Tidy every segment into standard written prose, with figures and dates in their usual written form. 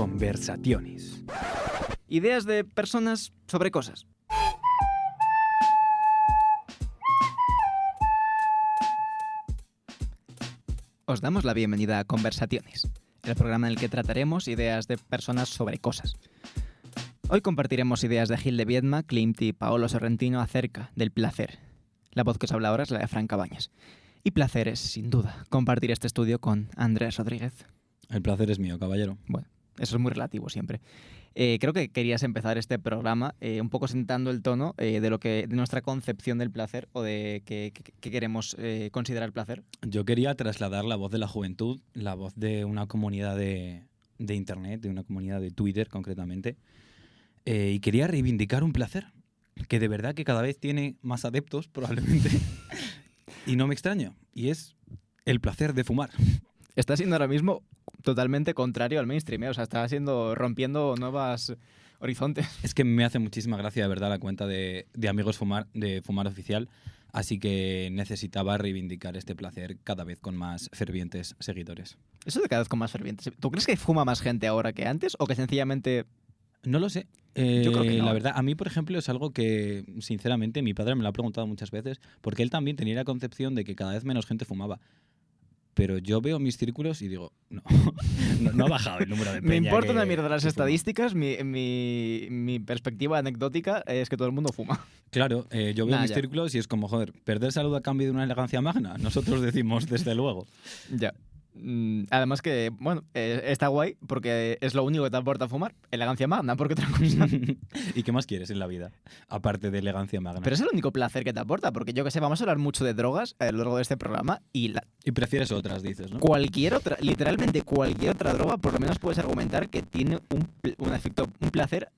Conversaciones. Ideas de personas sobre cosas. Os damos la bienvenida a Conversaciones, el programa en el que trataremos ideas de personas sobre cosas. Hoy compartiremos ideas de Gil de Viedma, Klimt y Paolo Sorrentino acerca del placer. La voz que os habla ahora es la de Fran Cabañas. Y placer es, sin duda, compartir este estudio con Andrés Rodríguez. El placer es mío, caballero. Bueno, eso es muy relativo siempre. Creo que querías empezar este programa un poco sentando el tono de nuestra concepción del placer o de qué queremos considerar placer. Yo quería trasladar la voz de la juventud, la voz de una comunidad de internet, de una comunidad de Twitter concretamente, y quería reivindicar un placer que de verdad que cada vez tiene más adeptos probablemente y no me extraña, y es el placer de fumar. Está siendo ahora mismo totalmente contrario al mainstream, o sea, está rompiendo nuevos horizontes. Es que me hace muchísima gracia de verdad la cuenta de Amigos Fumar, de Fumar Oficial, así que necesitaba reivindicar este placer cada vez con más fervientes seguidores. Eso de cada vez con más fervientes. ¿Tú crees que fuma más gente ahora que antes o que sencillamente...? No lo sé. Yo creo que no. La verdad, a mí, por ejemplo, es algo que, sinceramente, mi padre me lo ha preguntado muchas veces, porque él también tenía la concepción de que cada vez menos gente fumaba. Pero yo veo mis círculos y digo, no ha bajado el número de peña. Me importa que, una mierda las que estadísticas, mi perspectiva anecdótica es que todo el mundo fuma. Claro, yo veo mis ya. círculos y es como, joder, perder salud a cambio de una elegancia magna. Nosotros decimos, desde luego. Ya. Además que, bueno, está guay porque es lo único que te aporta fumar. Elegancia magna, porque otra cosa. ¿Y qué más quieres en la vida? Aparte de elegancia magna. Pero es el único placer que te aporta, porque yo que sé, vamos a hablar mucho de drogas a lo largo de este programa y Y prefieres otras, dices, ¿no? literalmente cualquier otra droga, por lo menos puedes argumentar que tiene un efecto, un placer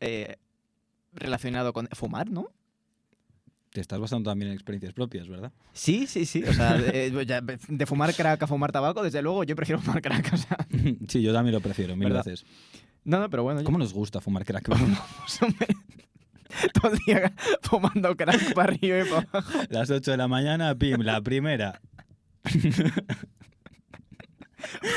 relacionado con fumar, ¿no? Te estás basando también en experiencias propias, ¿verdad? Sí. O sea, de fumar crack a fumar tabaco, desde luego yo prefiero fumar crack, o sea. Sí, yo también lo prefiero, mil ¿Verdad? veces. No, pero bueno. ¿Cómo nos gusta fumar crack? Vamos, hombre. Todo el día fumando crack para arriba y para abajo. Las 8 de la mañana, pim, la primera.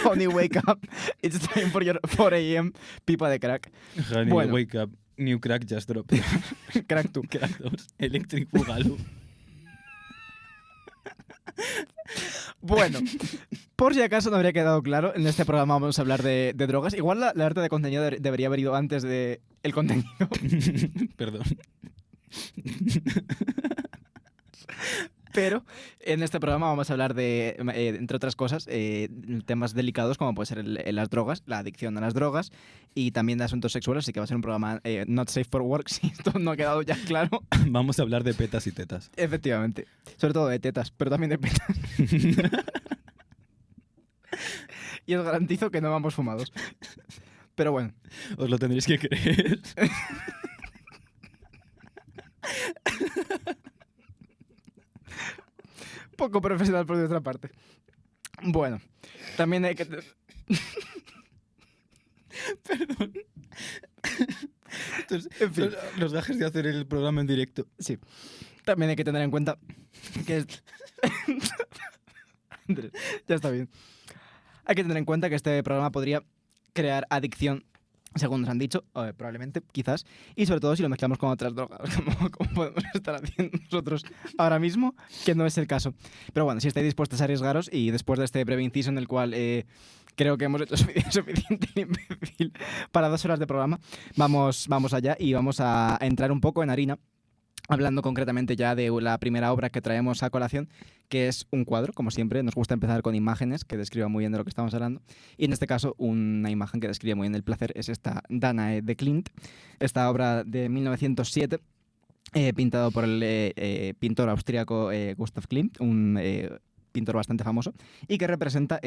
Honey, wake up. It's time for your 4 a.m. pipa de crack. Honey, Bueno. wake up. New crack just dropped. Crack tú. Crack 2. Electric Boogaloo. Bueno, por si acaso no habría quedado claro, en este programa vamos a hablar de drogas. Igual la arte de contenido debería haber ido antes del contenido. Perdón. Pero en este programa vamos a hablar de, entre otras cosas, temas delicados como puede ser las drogas, la adicción a las drogas y también de asuntos sexuales, así que va a ser un programa not safe for work, si esto no ha quedado ya claro. Vamos a hablar de petas y tetas. Efectivamente, sobre todo de tetas, pero también de petas. Y os garantizo que no vamos fumados. Pero bueno. Os lo tendréis que creer. Poco profesional por nuestra parte. Bueno, también hay que... Perdón. Entonces, En fin. los gajes de hacer el programa en directo. Sí. También hay que tener en cuenta que... Andrés, ya está bien. Hay que tener en cuenta que este programa podría crear adicción, según nos han dicho, probablemente, quizás, y sobre todo si lo mezclamos con otras drogas, como podemos estar haciendo nosotros ahora mismo, que no es el caso. Pero bueno, si estáis dispuestos a arriesgaros y después de este breve inciso en el cual creo que hemos hecho suficiente imbécil para 2 horas de programa, vamos allá y vamos a entrar un poco en harina, hablando concretamente ya de la primera obra que traemos a colación, que es un cuadro, como siempre. Nos gusta empezar con imágenes que describan muy bien de lo que estamos hablando. Y en este caso, una imagen que describe muy bien el placer es esta Danae de Klimt, esta obra de 1907, pintado por el pintor austríaco Gustav Klimt, un pintor bastante famoso, y que representa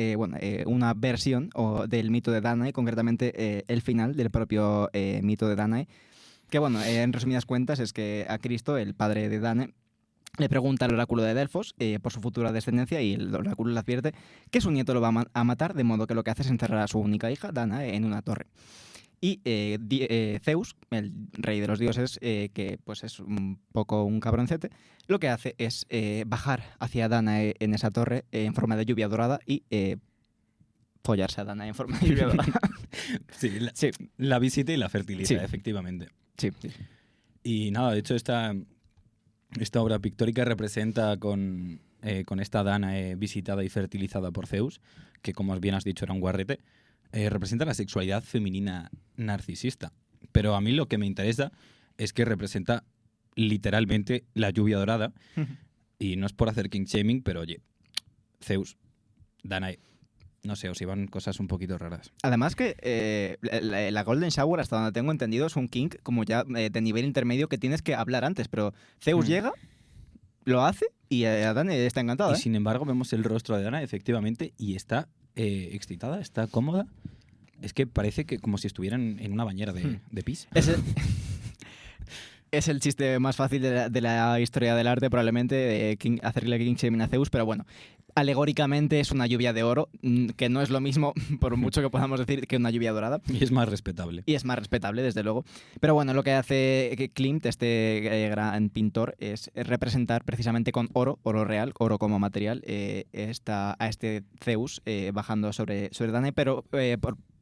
una versión del mito de Danae, concretamente el final del propio mito de Danae. Que bueno, en resumidas cuentas es que a Cristo, el padre de Danae, le pregunta al oráculo de Delfos por su futura descendencia y el oráculo le advierte que su nieto lo va a matar, de modo que lo que hace es encerrar a su única hija, Danae, en una torre. Y Zeus, el rey de los dioses, que pues es un poco un cabroncete, lo que hace es bajar hacia Danae en esa torre en forma de lluvia dorada y follarse a Danae en forma de lluvia dorada. Sí, Sí, la visita y la fertilidad, Sí. efectivamente. sí. Y nada, de hecho esta obra pictórica representa con esta Danae visitada y fertilizada por Zeus, que como bien has dicho era un guarrete, representa la sexualidad femenina narcisista. Pero a mí lo que me interesa es que representa literalmente la lluvia dorada. Y no es por hacer king shaming, pero oye, Zeus, Danae, no sé, os iban cosas un poquito raras. Además que la Golden Shower, hasta donde tengo entendido, es un kink como ya de nivel intermedio que tienes que hablar antes, pero Zeus llega, lo hace y Adán está encantado, Y ¿eh? sin embargo vemos el rostro de Danae, efectivamente, y está excitada, está cómoda. Es que parece que como si estuvieran en una bañera de pis. Es el chiste más fácil de la historia del arte, probablemente, hacerle king shaming a Zeus, pero bueno, alegóricamente es una lluvia de oro, que no es lo mismo, por mucho que podamos decir, que una lluvia dorada. Y es más respetable. Y es más respetable, desde luego. Pero bueno, lo que hace Klimt, este gran pintor, es representar precisamente con oro real, oro como material, a este Zeus bajando sobre Danae, pero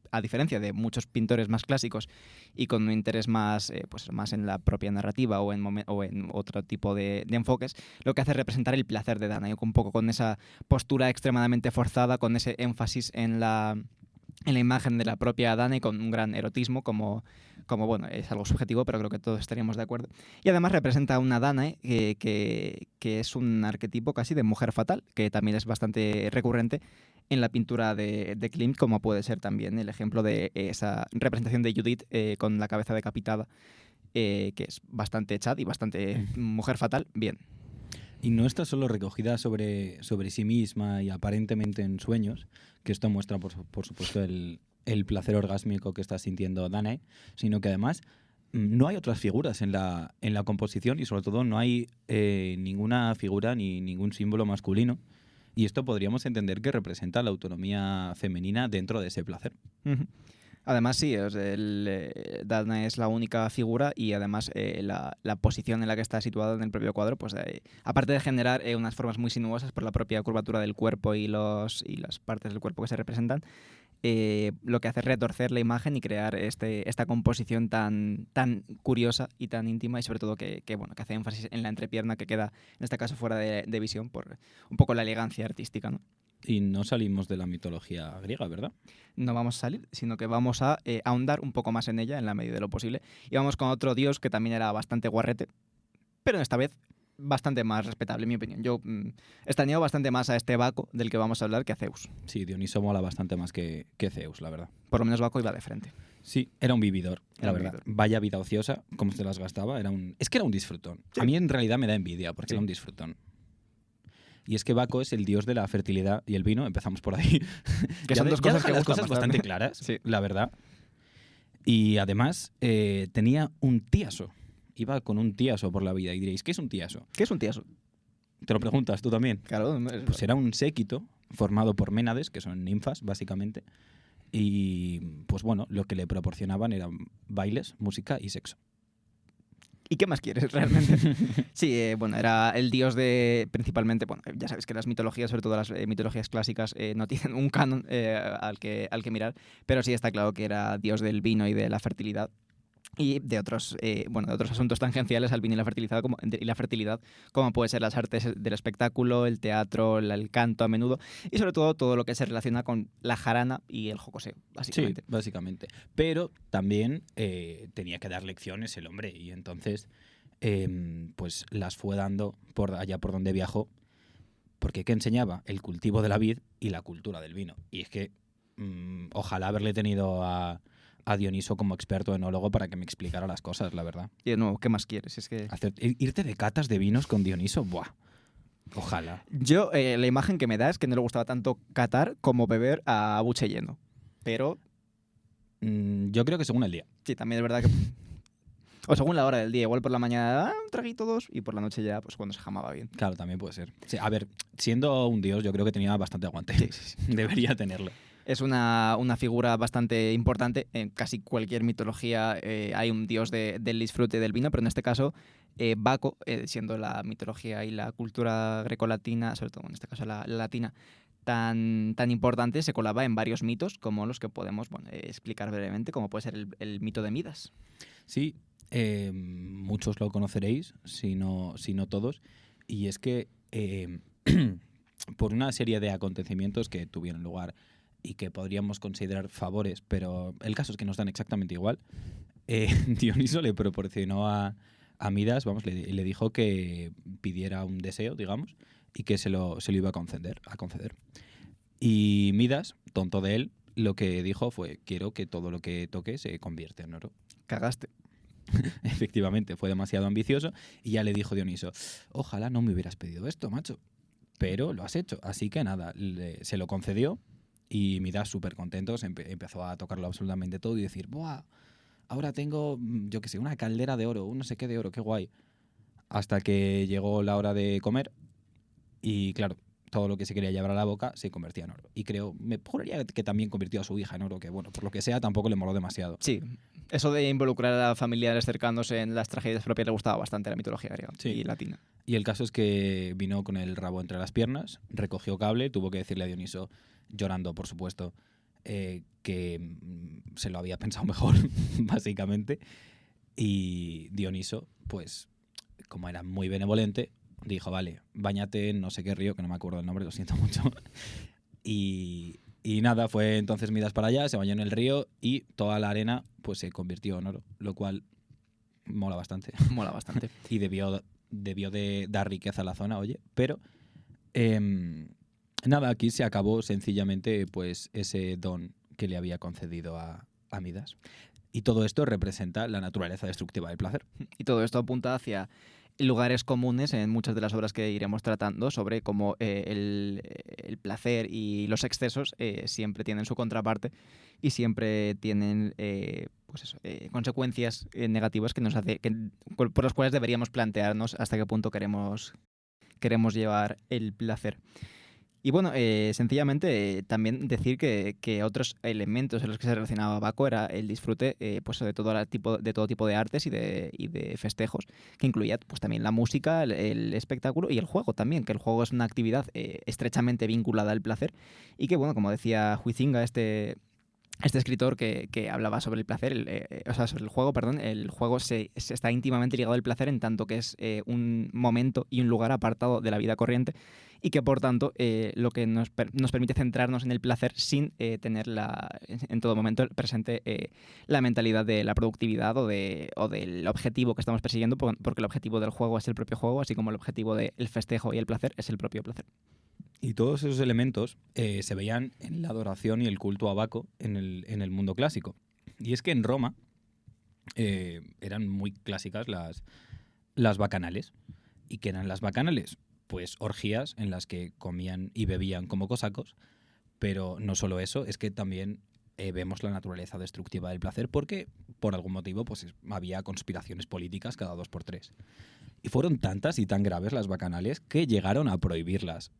a diferencia de muchos pintores más clásicos y con un interés más, pues más en la propia narrativa o en otro tipo de enfoques, lo que hace es representar el placer de Danae, un poco con esa postura extremadamente forzada, con ese énfasis en la imagen de la propia Danae, con un gran erotismo, como bueno, es algo subjetivo, pero creo que todos estaríamos de acuerdo. Y además representa a una Danae que es un arquetipo casi de mujer fatal, que también es bastante recurrente en la pintura de Klimt, como puede ser también el ejemplo de esa representación de Judith con la cabeza decapitada, que es bastante Chad y bastante mujer fatal. Bien. Y no está solo recogida sobre sí misma y aparentemente en sueños, que esto muestra, por supuesto, el placer orgásmico que está sintiendo Danae, sino que además no hay otras figuras en la composición y sobre todo no hay ninguna figura ni ningún símbolo masculino. Y esto podríamos entender que representa la autonomía femenina dentro de ese placer. Además, sí, Danae es la única figura y además la posición en la que está situada en el propio cuadro, pues aparte de generar unas formas muy sinuosas por la propia curvatura del cuerpo y las partes del cuerpo que se representan, lo que hace es retorcer la imagen y crear esta composición tan curiosa y tan íntima y sobre todo que hace énfasis en la entrepierna que queda, en este caso, fuera de visión por un poco la elegancia artística, ¿no? Y no salimos de la mitología griega, ¿verdad? No vamos a salir, sino que vamos a ahondar un poco más en ella en la medida de lo posible. Y vamos con otro dios que también era bastante guarrete, pero esta vez bastante más respetable, en mi opinión. Yo estañeo bastante más a este Baco del que vamos a hablar que a Zeus. Sí, Dioniso mola bastante más que Zeus, la verdad. Por lo menos Baco iba de frente. Sí, era un vividor, Era la un verdad. vividor. Vaya vida ociosa, cómo se las gastaba. Es que era un disfrutón. Sí. A mí en realidad me da envidia porque Sí. era un disfrutón. Y es que Baco es el dios de la fertilidad y el vino, empezamos por ahí. Que son dos cosas deja que las gustan cosas bastante. bastante claras, Sí. la verdad. Y además tenía un tíaso. Iba con un tíaso por la vida. Y diréis, ¿qué es un tíaso? ¿Qué es un tíaso? Te lo preguntas tú también. Claro, Pues era un séquito formado por ménades, que son ninfas, básicamente. Y pues bueno, lo que le proporcionaban eran bailes, música y sexo. ¿Y qué más quieres realmente? Sí, bueno, era el dios de, principalmente, bueno, ya sabes que las mitologías, sobre todo las mitologías clásicas, no tienen un canon al que mirar, pero sí está claro que era dios del vino y de la fertilidad. Y de otros asuntos tangenciales al vino y la fertilidad, como puede ser las artes del espectáculo, el teatro, el canto a menudo, y sobre todo lo que se relaciona con la jarana y el jocoseo, básicamente. Sí, básicamente. Pero también tenía que dar lecciones el hombre y entonces pues las fue dando por allá por donde viajó, porque ¿qué enseñaba? El cultivo de la vid y la cultura del vino. Y es que ojalá haberle tenido a Dioniso como experto enólogo para que me explicara las cosas, la verdad. Y de nuevo, ¿qué más quieres? Es que Irte de catas de vinos con Dioniso, ¡buah! Ojalá. yo, la imagen que me da es que no le gustaba tanto catar como beber a buche lleno. Pero Yo creo que según el día. sí, también es verdad que... O según la hora del día, igual por la mañana un traguito dos y por la noche ya, pues cuando se jamaba bien. Claro, también puede ser. Sí, a ver, siendo un dios, yo creo que tenía bastante aguante. Sí, sí, sí. Debería tenerlo. Es una figura bastante importante. En casi cualquier mitología hay un dios del disfrute del vino, pero en este caso Baco, siendo la mitología y la cultura grecolatina, sobre todo en este caso la latina, tan importante se colaba en varios mitos, como los que podemos explicar brevemente, como puede ser el mito de Midas. Sí, muchos lo conoceréis, si no todos, y es que por una serie de acontecimientos que tuvieron lugar y que podríamos considerar favores, pero el caso es que nos dan exactamente igual, Dioniso le proporcionó a Midas, le dijo que pidiera un deseo, digamos, y que se lo iba a conceder. Y Midas, tonto de él, lo que dijo fue: quiero que todo lo que toque se convierta en oro. Cagaste. Efectivamente, fue demasiado ambicioso y ya le dijo Dioniso: ojalá no me hubieras pedido esto, macho, pero lo has hecho. Así que nada, se lo concedió y Midas, súper contento, empezó a tocarlo absolutamente todo y decir: ¡buah! Ahora tengo, yo qué sé, una caldera de oro, un no sé qué de oro, qué guay. Hasta que llegó la hora de comer y, claro, todo lo que se quería llevar a la boca se convertía en oro. Y me juraría que también convirtió a su hija en oro, que bueno, por lo que sea, tampoco le moló demasiado. Sí, eso de involucrar a familiares cercanos en las tragedias propias le gustaba bastante a la mitología griega y latina. Y el caso es que vino con el rabo entre las piernas, recogió cable, tuvo que decirle a Dioniso, llorando por supuesto, que se lo había pensado mejor, básicamente. Y Dioniso, pues, como era muy benevolente, dijo: vale, báñate en no sé qué río, que no me acuerdo el nombre, lo siento mucho. Y nada, fue entonces Midas para allá, se bañó en el río y toda la arena pues se convirtió en oro, lo cual mola bastante. Mola bastante. Y debió de dar riqueza a la zona, oye, pero nada, aquí se acabó sencillamente pues ese don que le había concedido a Midas. Y todo esto representa la naturaleza destructiva del placer. Y todo esto apunta hacia lugares comunes en muchas de las obras que iremos tratando sobre cómo el placer y los excesos siempre tienen su contraparte y siempre tienen consecuencias negativas por las cuales deberíamos plantearnos hasta qué punto queremos llevar el placer. Y bueno, sencillamente también decir que otros elementos en los que se relacionaba Baco era el disfrute pues de todo tipo de artes y de festejos, que incluía pues también la música, el espectáculo y el juego también, que el juego es una actividad estrechamente vinculada al placer y que, bueno, como decía Huizinga, este escritor que hablaba sobre el placer, sobre el juego, perdón, el juego se está íntimamente ligado al placer en tanto que es un momento y un lugar apartado de la vida corriente y que por tanto lo que nos permite centrarnos en el placer sin tener en todo momento presente la mentalidad de la productividad o del objetivo que estamos persiguiendo, porque el objetivo del juego es el propio juego, así como el objetivo del festejo y el placer es el propio placer. Y todos esos elementos se veían en la adoración y el culto a Baco en el mundo clásico. Y es que en Roma eran muy clásicas las bacanales. ¿Y qué eran las bacanales? Pues orgías en las que comían y bebían como cosacos, pero no solo eso, es que también vemos la naturaleza destructiva del placer porque por algún motivo pues había conspiraciones políticas cada 2x3. Y fueron tantas y tan graves las bacanales que llegaron a prohibirlas.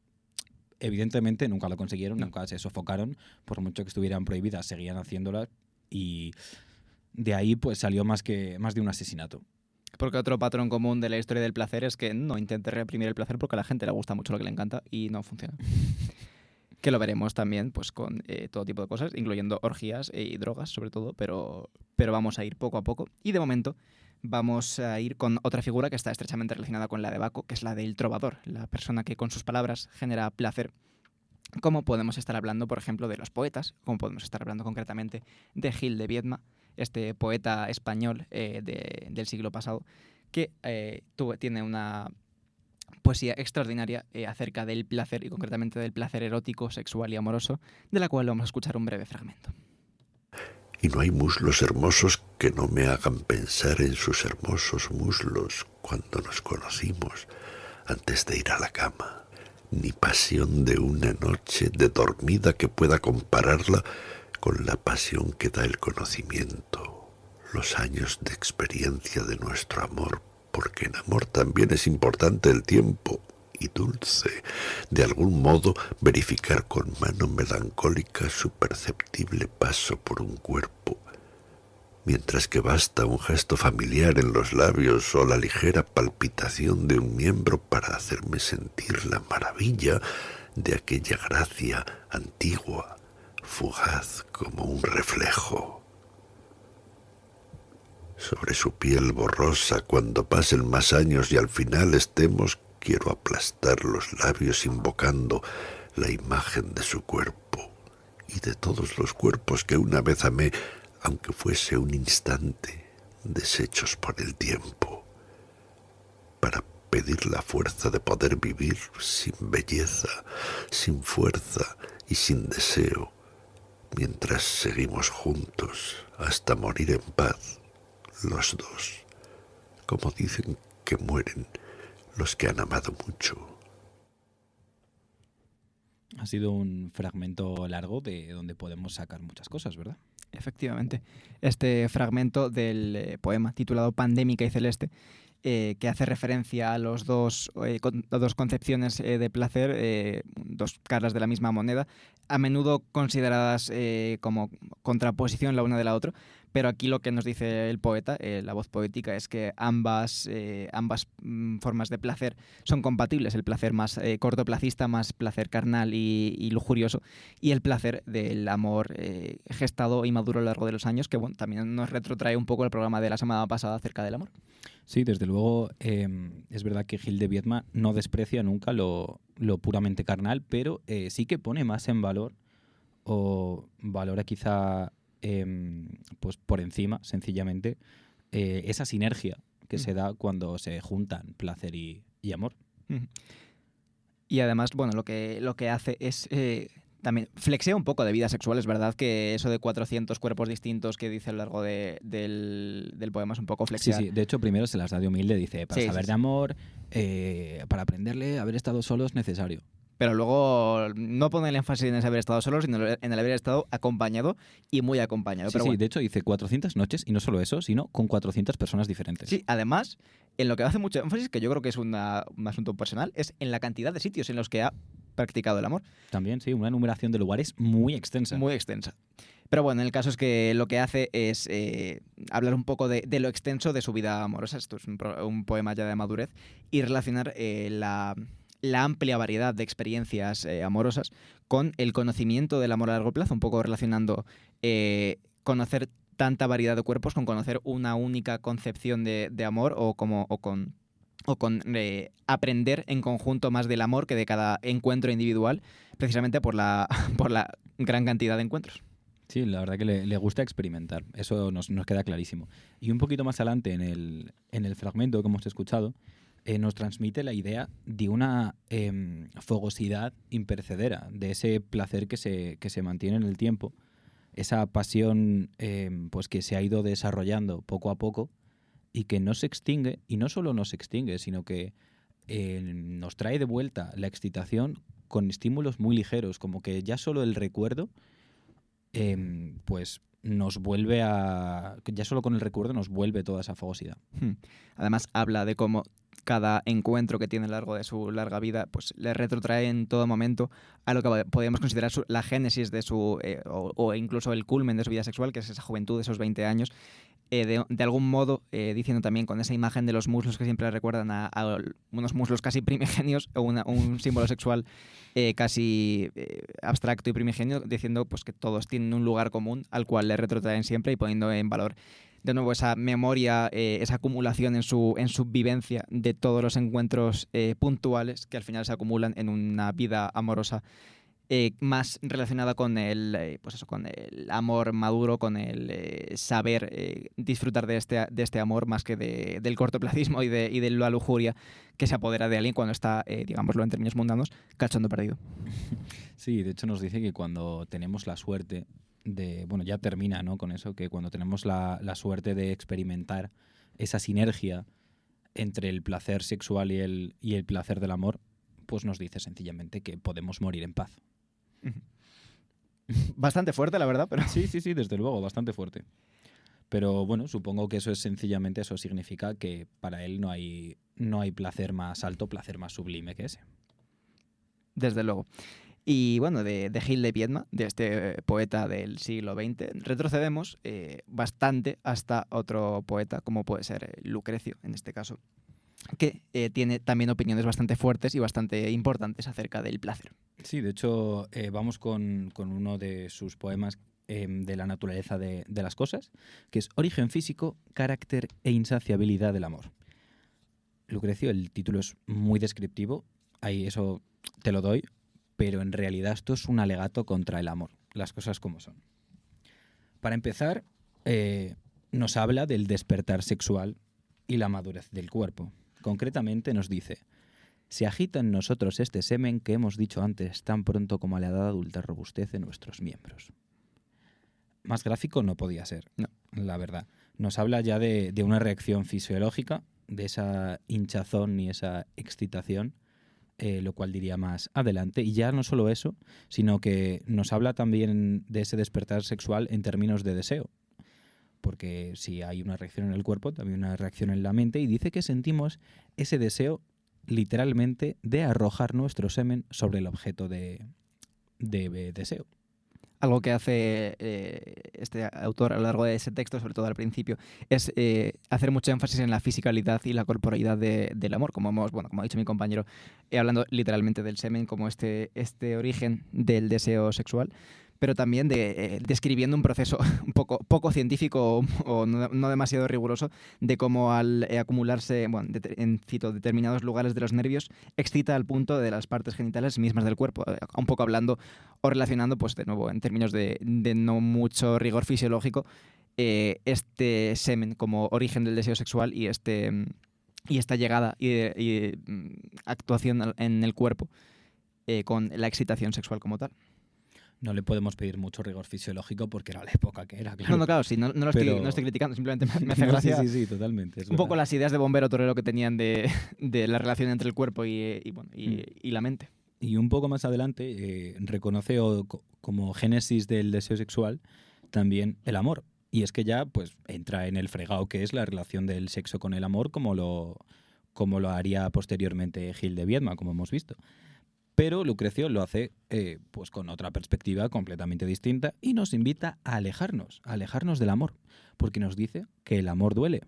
Evidentemente nunca lo consiguieron, nunca se sofocaron, por mucho que estuvieran prohibidas, seguían haciéndolas y de ahí pues salió más de un asesinato. Porque otro patrón común de la historia del placer es que no intente reprimir el placer porque a la gente le gusta mucho lo que le encanta y no funciona. Que lo veremos también pues con todo tipo de cosas, incluyendo orgías y drogas sobre todo, pero vamos a ir poco a poco. Y de momento vamos a ir con otra figura que está estrechamente relacionada con la de Baco, que es la del trovador, la persona que con sus palabras genera placer. Como podemos estar hablando, por ejemplo, de los poetas, como podemos estar hablando concretamente de Gil de Viedma, este poeta español del siglo pasado, que tiene una poesía extraordinaria acerca del placer y concretamente del placer erótico, sexual y amoroso, de la cual vamos a escuchar un breve fragmento. Y no hay muslos hermosos que no me hagan pensar en sus hermosos muslos cuando nos conocimos antes de ir a la cama, ni pasión de una noche de dormida que pueda compararla con la pasión que da el conocimiento, los años de experiencia de nuestro amor, porque en amor también es importante el tiempo y dulce, de algún modo verificar con mano melancólica su perceptible paso por un cuerpo, mientras que basta un gesto familiar en los labios o la ligera palpitación de un miembro para hacerme sentir la maravilla de aquella gracia antigua, fugaz como un reflejo. Sobre su piel borrosa, cuando pasen más años y al final estemos, quiero aplastar los labios invocando la imagen de su cuerpo y de todos los cuerpos que una vez amé, aunque fuese un instante, deshechos por el tiempo, para pedir la fuerza de poder vivir sin belleza, sin fuerza y sin deseo, mientras seguimos juntos hasta morir en paz, los dos, como dicen que mueren los que han amado mucho. Ha sido un fragmento largo de donde podemos sacar muchas cosas, ¿verdad? Efectivamente. Este fragmento del poema titulado Pandémica y Celeste, que hace referencia a las dos concepciones de placer, dos caras de la misma moneda, a menudo consideradas como contraposición la una de la otra, pero aquí lo que nos dice el poeta, la voz poética, es que ambas formas de placer son compatibles, el placer más cortoplacista, más placer carnal y lujurioso, y el placer del amor gestado y maduro a lo largo de los años, que bueno, también nos retrotrae un poco el programa de la semana pasada acerca del amor. Sí, desde luego es verdad que Gil de Viedma no desprecia nunca lo puramente carnal, pero sí que pone más en valor o valora quizá pues por encima, sencillamente, esa sinergia que se da cuando se juntan placer y amor. Y además, bueno, lo que hace es también flexea un poco de vida sexual. Es verdad que eso de 400 cuerpos distintos que dice a lo largo del poema es un poco flexear. Sí, de hecho primero se las da de humilde, dice, para saber de amor, para aprenderle, haber estado solo es necesario. Pero luego no pone el énfasis en haber estado solo, sino en el haber estado acompañado y muy acompañado. Sí, pero sí, bueno. de hecho dice 400 noches y no solo eso, sino con 400 personas diferentes. Sí, además, en lo que hace mucho énfasis, que yo creo que es un asunto personal, es en la cantidad de sitios en los que ha practicado el amor. También, sí, una enumeración de lugares muy extensa. Muy extensa. Pero bueno, el caso es que lo que hace es hablar un poco de lo extenso de su vida amorosa. Esto es un poema ya de madurez. Y relacionar la amplia variedad de experiencias amorosas con el conocimiento del amor a largo plazo, un poco relacionando conocer tanta variedad de cuerpos con conocer una única concepción de amor o con aprender en conjunto más del amor que de cada encuentro individual, precisamente por la gran cantidad de encuentros. Sí, la verdad que le gusta experimentar, eso nos queda clarísimo. Y un poquito más adelante en el fragmento que hemos escuchado, nos transmite la idea de una fogosidad imperecedera, de ese placer que se mantiene en el tiempo, esa pasión pues que se ha ido desarrollando poco a poco y que no se extingue, y no solo no se extingue, sino que nos trae de vuelta la excitación con estímulos muy ligeros, como que ya solo el recuerdo pues nos vuelve ya solo con el recuerdo nos vuelve toda esa fogosidad. Además habla de cómo cada encuentro que tiene a lo largo de su larga vida pues le retrotrae en todo momento a lo que podríamos considerar la génesis de su o incluso el culmen de su vida sexual, que es esa juventud de esos 20 años. De algún modo, diciendo también con esa imagen de los muslos que siempre recuerdan a unos muslos casi primigenios o un símbolo sexual casi abstracto y primigenio, diciendo pues que todos tienen un lugar común al cual le retrotraen siempre y poniendo en valor de nuevo esa memoria, esa acumulación en su vivencia de todos los encuentros puntuales que al final se acumulan en una vida amorosa más relacionada con con el amor maduro, con el saber disfrutar de este amor más que del cortoplacismo y de la lujuria que se apodera de alguien cuando está, digámoslo en términos mundanos, cachondo perdido. Sí, de hecho nos dice que cuando tenemos la suerte ya termina, ¿no?, con eso, que cuando tenemos la suerte de experimentar esa sinergia entre el placer sexual y el placer del amor, pues nos dice sencillamente que podemos morir en paz. Bastante fuerte, la verdad, pero... Sí, desde luego, bastante fuerte. Pero bueno, supongo que eso es sencillamente, eso significa que para él no hay placer más alto, placer más sublime que ese. Desde luego. Y bueno, de Gil de Viedma, de este poeta del siglo XX, retrocedemos bastante hasta otro poeta, como puede ser Lucrecio, en este caso, que tiene también opiniones bastante fuertes y bastante importantes acerca del placer. Sí, de hecho, vamos con uno de sus poemas de la naturaleza de las cosas, que es Origen físico, carácter e insaciabilidad del amor. Lucrecio, el título es muy descriptivo, ahí eso te lo doy, pero en realidad esto es un alegato contra el amor, las cosas como son. Para empezar, nos habla del despertar sexual y la madurez del cuerpo. Concretamente nos dice: se agita en nosotros este semen que hemos dicho antes tan pronto como a la edad adulta robustece nuestros miembros. Más gráfico no podía ser, no, la verdad. Nos habla ya de una reacción fisiológica, de esa hinchazón y esa excitación, lo cual diría más adelante. Y ya no solo eso, sino que nos habla también de ese despertar sexual en términos de deseo. Porque si hay una reacción en el cuerpo, también una reacción en la mente, y dice que sentimos ese deseo literalmente de arrojar nuestro semen sobre el objeto de deseo. Algo que hace este autor a lo largo de ese texto, sobre todo al principio, es hacer mucho énfasis en la fisicalidad y la corporeidad del amor, como ha dicho mi compañero, hablando literalmente del semen como este origen del deseo sexual, pero también describiendo un proceso un poco científico o no demasiado riguroso de cómo al acumularse en determinados lugares de los nervios excita al punto de las partes genitales mismas del cuerpo, un poco hablando o relacionando, pues de nuevo, en términos de no mucho rigor fisiológico, este semen como origen del deseo sexual y esta llegada y actuación en el cuerpo con la excitación sexual como tal. No le podemos pedir mucho rigor fisiológico porque era la época que era, claro. No, claro, sí, no lo estoy criticando, simplemente me hace gracia sí, totalmente. un poco las ideas de bombero torero que tenían de la relación entre el cuerpo y la mente. Y un poco más adelante reconoce como génesis del deseo sexual también el amor. Y es que ya pues entra en el fregado que es la relación del sexo con el amor, como lo haría posteriormente Gil de Viedma, como hemos visto. Pero Lucrecio lo hace pues con otra perspectiva completamente distinta y nos invita a alejarnos del amor, porque nos dice que el amor duele.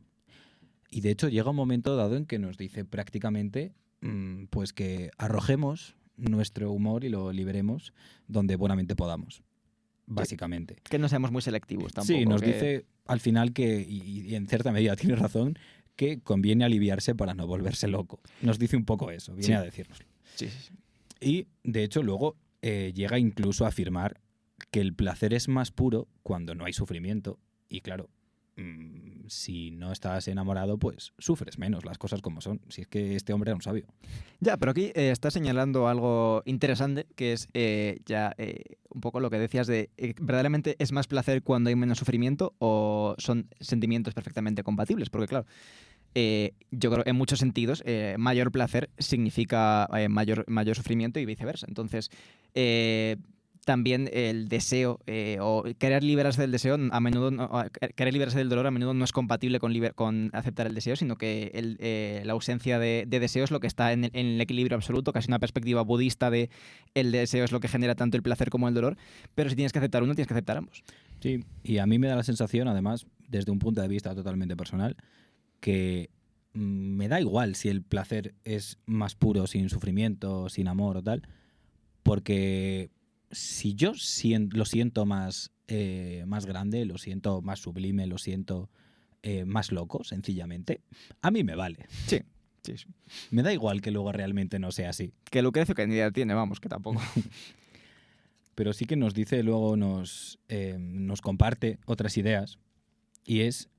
Y de hecho llega un momento dado en que nos dice prácticamente pues que arrojemos nuestro humor y lo liberemos donde buenamente podamos, básicamente. Que no seamos muy selectivos tampoco. Sí, nos dice al final que, y en cierta medida tiene razón, que conviene aliviarse para no volverse loco. Nos dice un poco eso, viene a decirnoslo. Sí. Y, de hecho, luego llega incluso a afirmar que el placer es más puro cuando no hay sufrimiento. Y claro, si no estás enamorado, pues sufres menos, las cosas como son. Si es que este hombre era un sabio. Ya, pero aquí está señalando algo interesante, que es un poco lo que decías de ¿verdaderamente es más placer cuando hay menos sufrimiento o son sentimientos perfectamente compatibles? Porque claro, yo creo en muchos sentidos mayor placer significa mayor sufrimiento y viceversa. Entonces, también el deseo o querer librarse del deseo a menudo querer librarse del dolor a menudo no es compatible con aceptar el deseo, sino que la ausencia de deseo es lo que está en el equilibrio absoluto, casi una perspectiva budista de el deseo es lo que genera tanto el placer como el dolor, pero si tienes que aceptar uno, tienes que aceptar ambos. Sí, y a mí me da la sensación, además, desde un punto de vista totalmente personal, que me da igual si el placer es más puro, sin sufrimiento, sin amor o tal, porque si yo lo siento más grande, lo siento más sublime, lo siento más loco, sencillamente, a mí me vale. Sí. Me da igual que luego realmente no sea así. Que Lucrecio que ni idea tiene, vamos, que tampoco. Pero sí que nos dice, luego nos comparte otras ideas, y es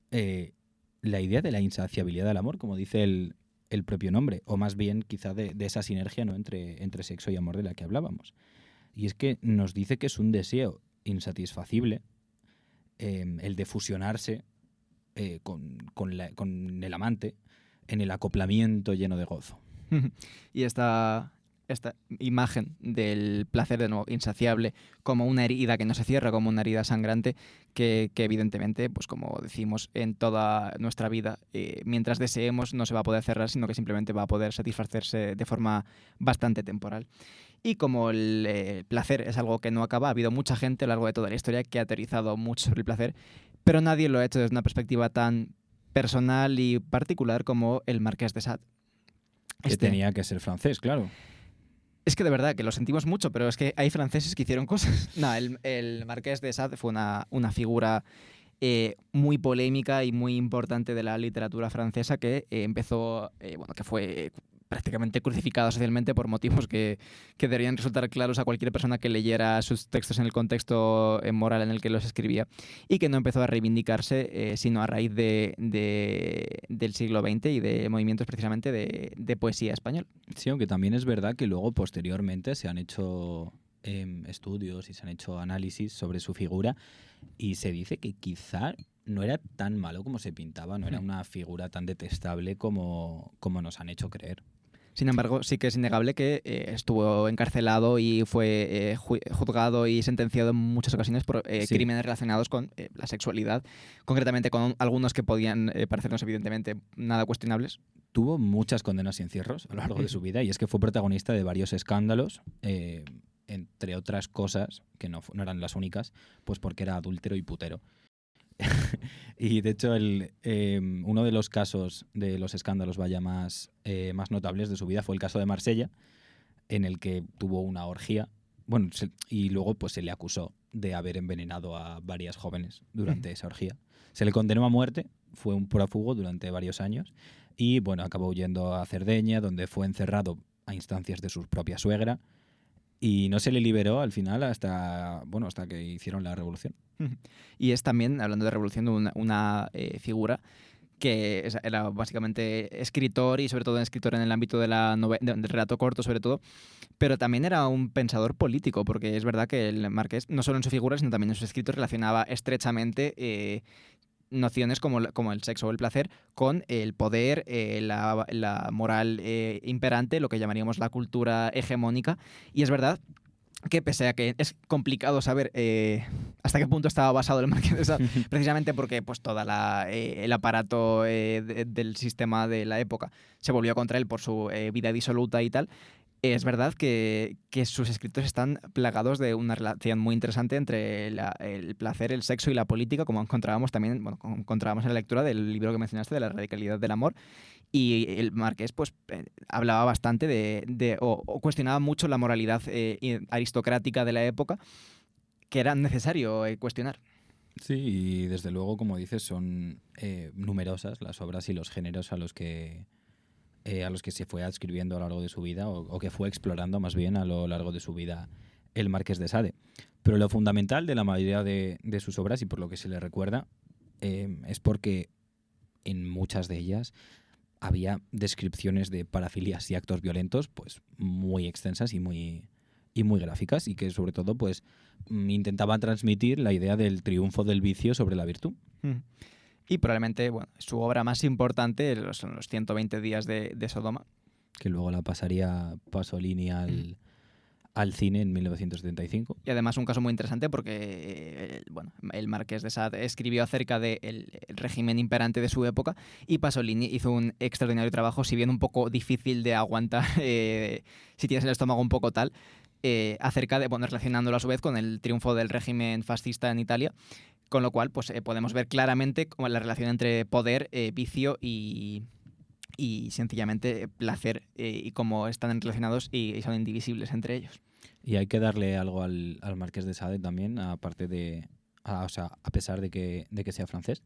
la idea de la insaciabilidad del amor, como dice el propio nombre, o más bien quizá de esa sinergia, ¿no?, entre sexo y amor de la que hablábamos. Y es que nos dice que es un deseo insatisfacible el de fusionarse con el amante en el acoplamiento lleno de gozo. Y esta imagen del placer de nuevo insaciable como una herida que no se cierra, como una herida sangrante que evidentemente, pues como decimos en toda nuestra vida, mientras deseemos no se va a poder cerrar, sino que simplemente va a poder satisfacerse de forma bastante temporal. Y como el placer es algo que no acaba, ha habido mucha gente a lo largo de toda la historia que ha teorizado mucho sobre el placer, pero nadie lo ha hecho desde una perspectiva tan personal y particular como el Marqués de Sade. Que tenía que ser francés, claro. Es que de verdad que lo sentimos mucho, pero es que hay franceses que hicieron cosas. No, el Marqués de Sade fue una figura muy polémica y muy importante de la literatura francesa que empezó, bueno, que fue prácticamente crucificado socialmente por motivos que deberían resultar claros a cualquier persona que leyera sus textos en el contexto moral en el que los escribía, y que no empezó a reivindicarse sino a raíz del siglo XX y de movimientos precisamente de poesía español. Sí, aunque también es verdad que luego posteriormente se han hecho estudios y se han hecho análisis sobre su figura y se dice que quizá no era tan malo como se pintaba, no era una figura tan detestable como nos han hecho creer. Sin embargo, sí que es innegable que estuvo encarcelado y fue juzgado y sentenciado en muchas ocasiones por Sí. crímenes relacionados con la sexualidad, concretamente con algunos que podían parecernos evidentemente nada cuestionables. Tuvo muchas condenas y encierros a lo largo de su vida y es que fue protagonista de varios escándalos, entre otras cosas, que no eran las únicas, pues porque era adúltero y putero. Y de hecho uno de los casos de los escándalos más notables de su vida fue el caso de Marsella, en el que tuvo una orgía. Bueno, y luego pues se le acusó de haber envenenado a varias jóvenes durante esa orgía. Se le condenó a muerte, fue un prófugo durante varios años y bueno, acabó huyendo a Cerdeña, donde fue encerrado a instancias de su propia suegra y no se le liberó al final hasta que hicieron la revolución. Y es también, hablando de revolución, una figura que era básicamente escritor y sobre todo escritor en el ámbito de del relato corto sobre todo, pero también era un pensador político, porque es verdad que el Marqués, no solo en su figura, sino también en sus escritos, relacionaba estrechamente nociones como el sexo o el placer con el poder, la moral imperante, lo que llamaríamos la cultura hegemónica. Y es verdad que pese a que es complicado saber hasta qué punto estaba basado el Marqués de Sade, precisamente porque pues todo el aparato del sistema de la época se volvió contra él por su vida disoluta y tal, es verdad que sus escritos están plagados de una relación muy interesante entre el placer, el sexo y la política, como encontrábamos también, bueno, como encontrábamos en la lectura del libro que mencionaste, de la radicalidad del amor. Y el Marqués pues hablaba bastante o cuestionaba mucho la moralidad aristocrática de la época, que era necesario cuestionar. Sí, y desde luego, como dices, son numerosas las obras y los géneros a los que se fue adscribiendo a lo largo de su vida o que fue explorando más bien a lo largo de su vida el Marqués de Sade. Pero lo fundamental de la mayoría de sus obras y por lo que se le recuerda es porque en muchas de ellas había descripciones de parafilias y actos violentos pues muy extensas y muy gráficas y que sobre todo pues intentaban transmitir la idea del triunfo del vicio sobre la virtud. Y probablemente su obra más importante son los 120 días de Sodoma. Que luego la pasaría Pasolini al cine en 1975. Y además un caso muy interesante porque el Marqués de Sade escribió acerca del régimen imperante de su época y Pasolini hizo un extraordinario trabajo, si bien un poco difícil de aguantar si tienes el estómago un poco tal, acerca de, relacionándolo a su vez con el triunfo del régimen fascista en Italia, con lo cual pues podemos ver claramente como la relación entre poder, vicio y sencillamente placer y cómo están relacionados y son indivisibles entre ellos. Y hay que darle algo al Marqués de Sade también, aparte a pesar de que sea francés.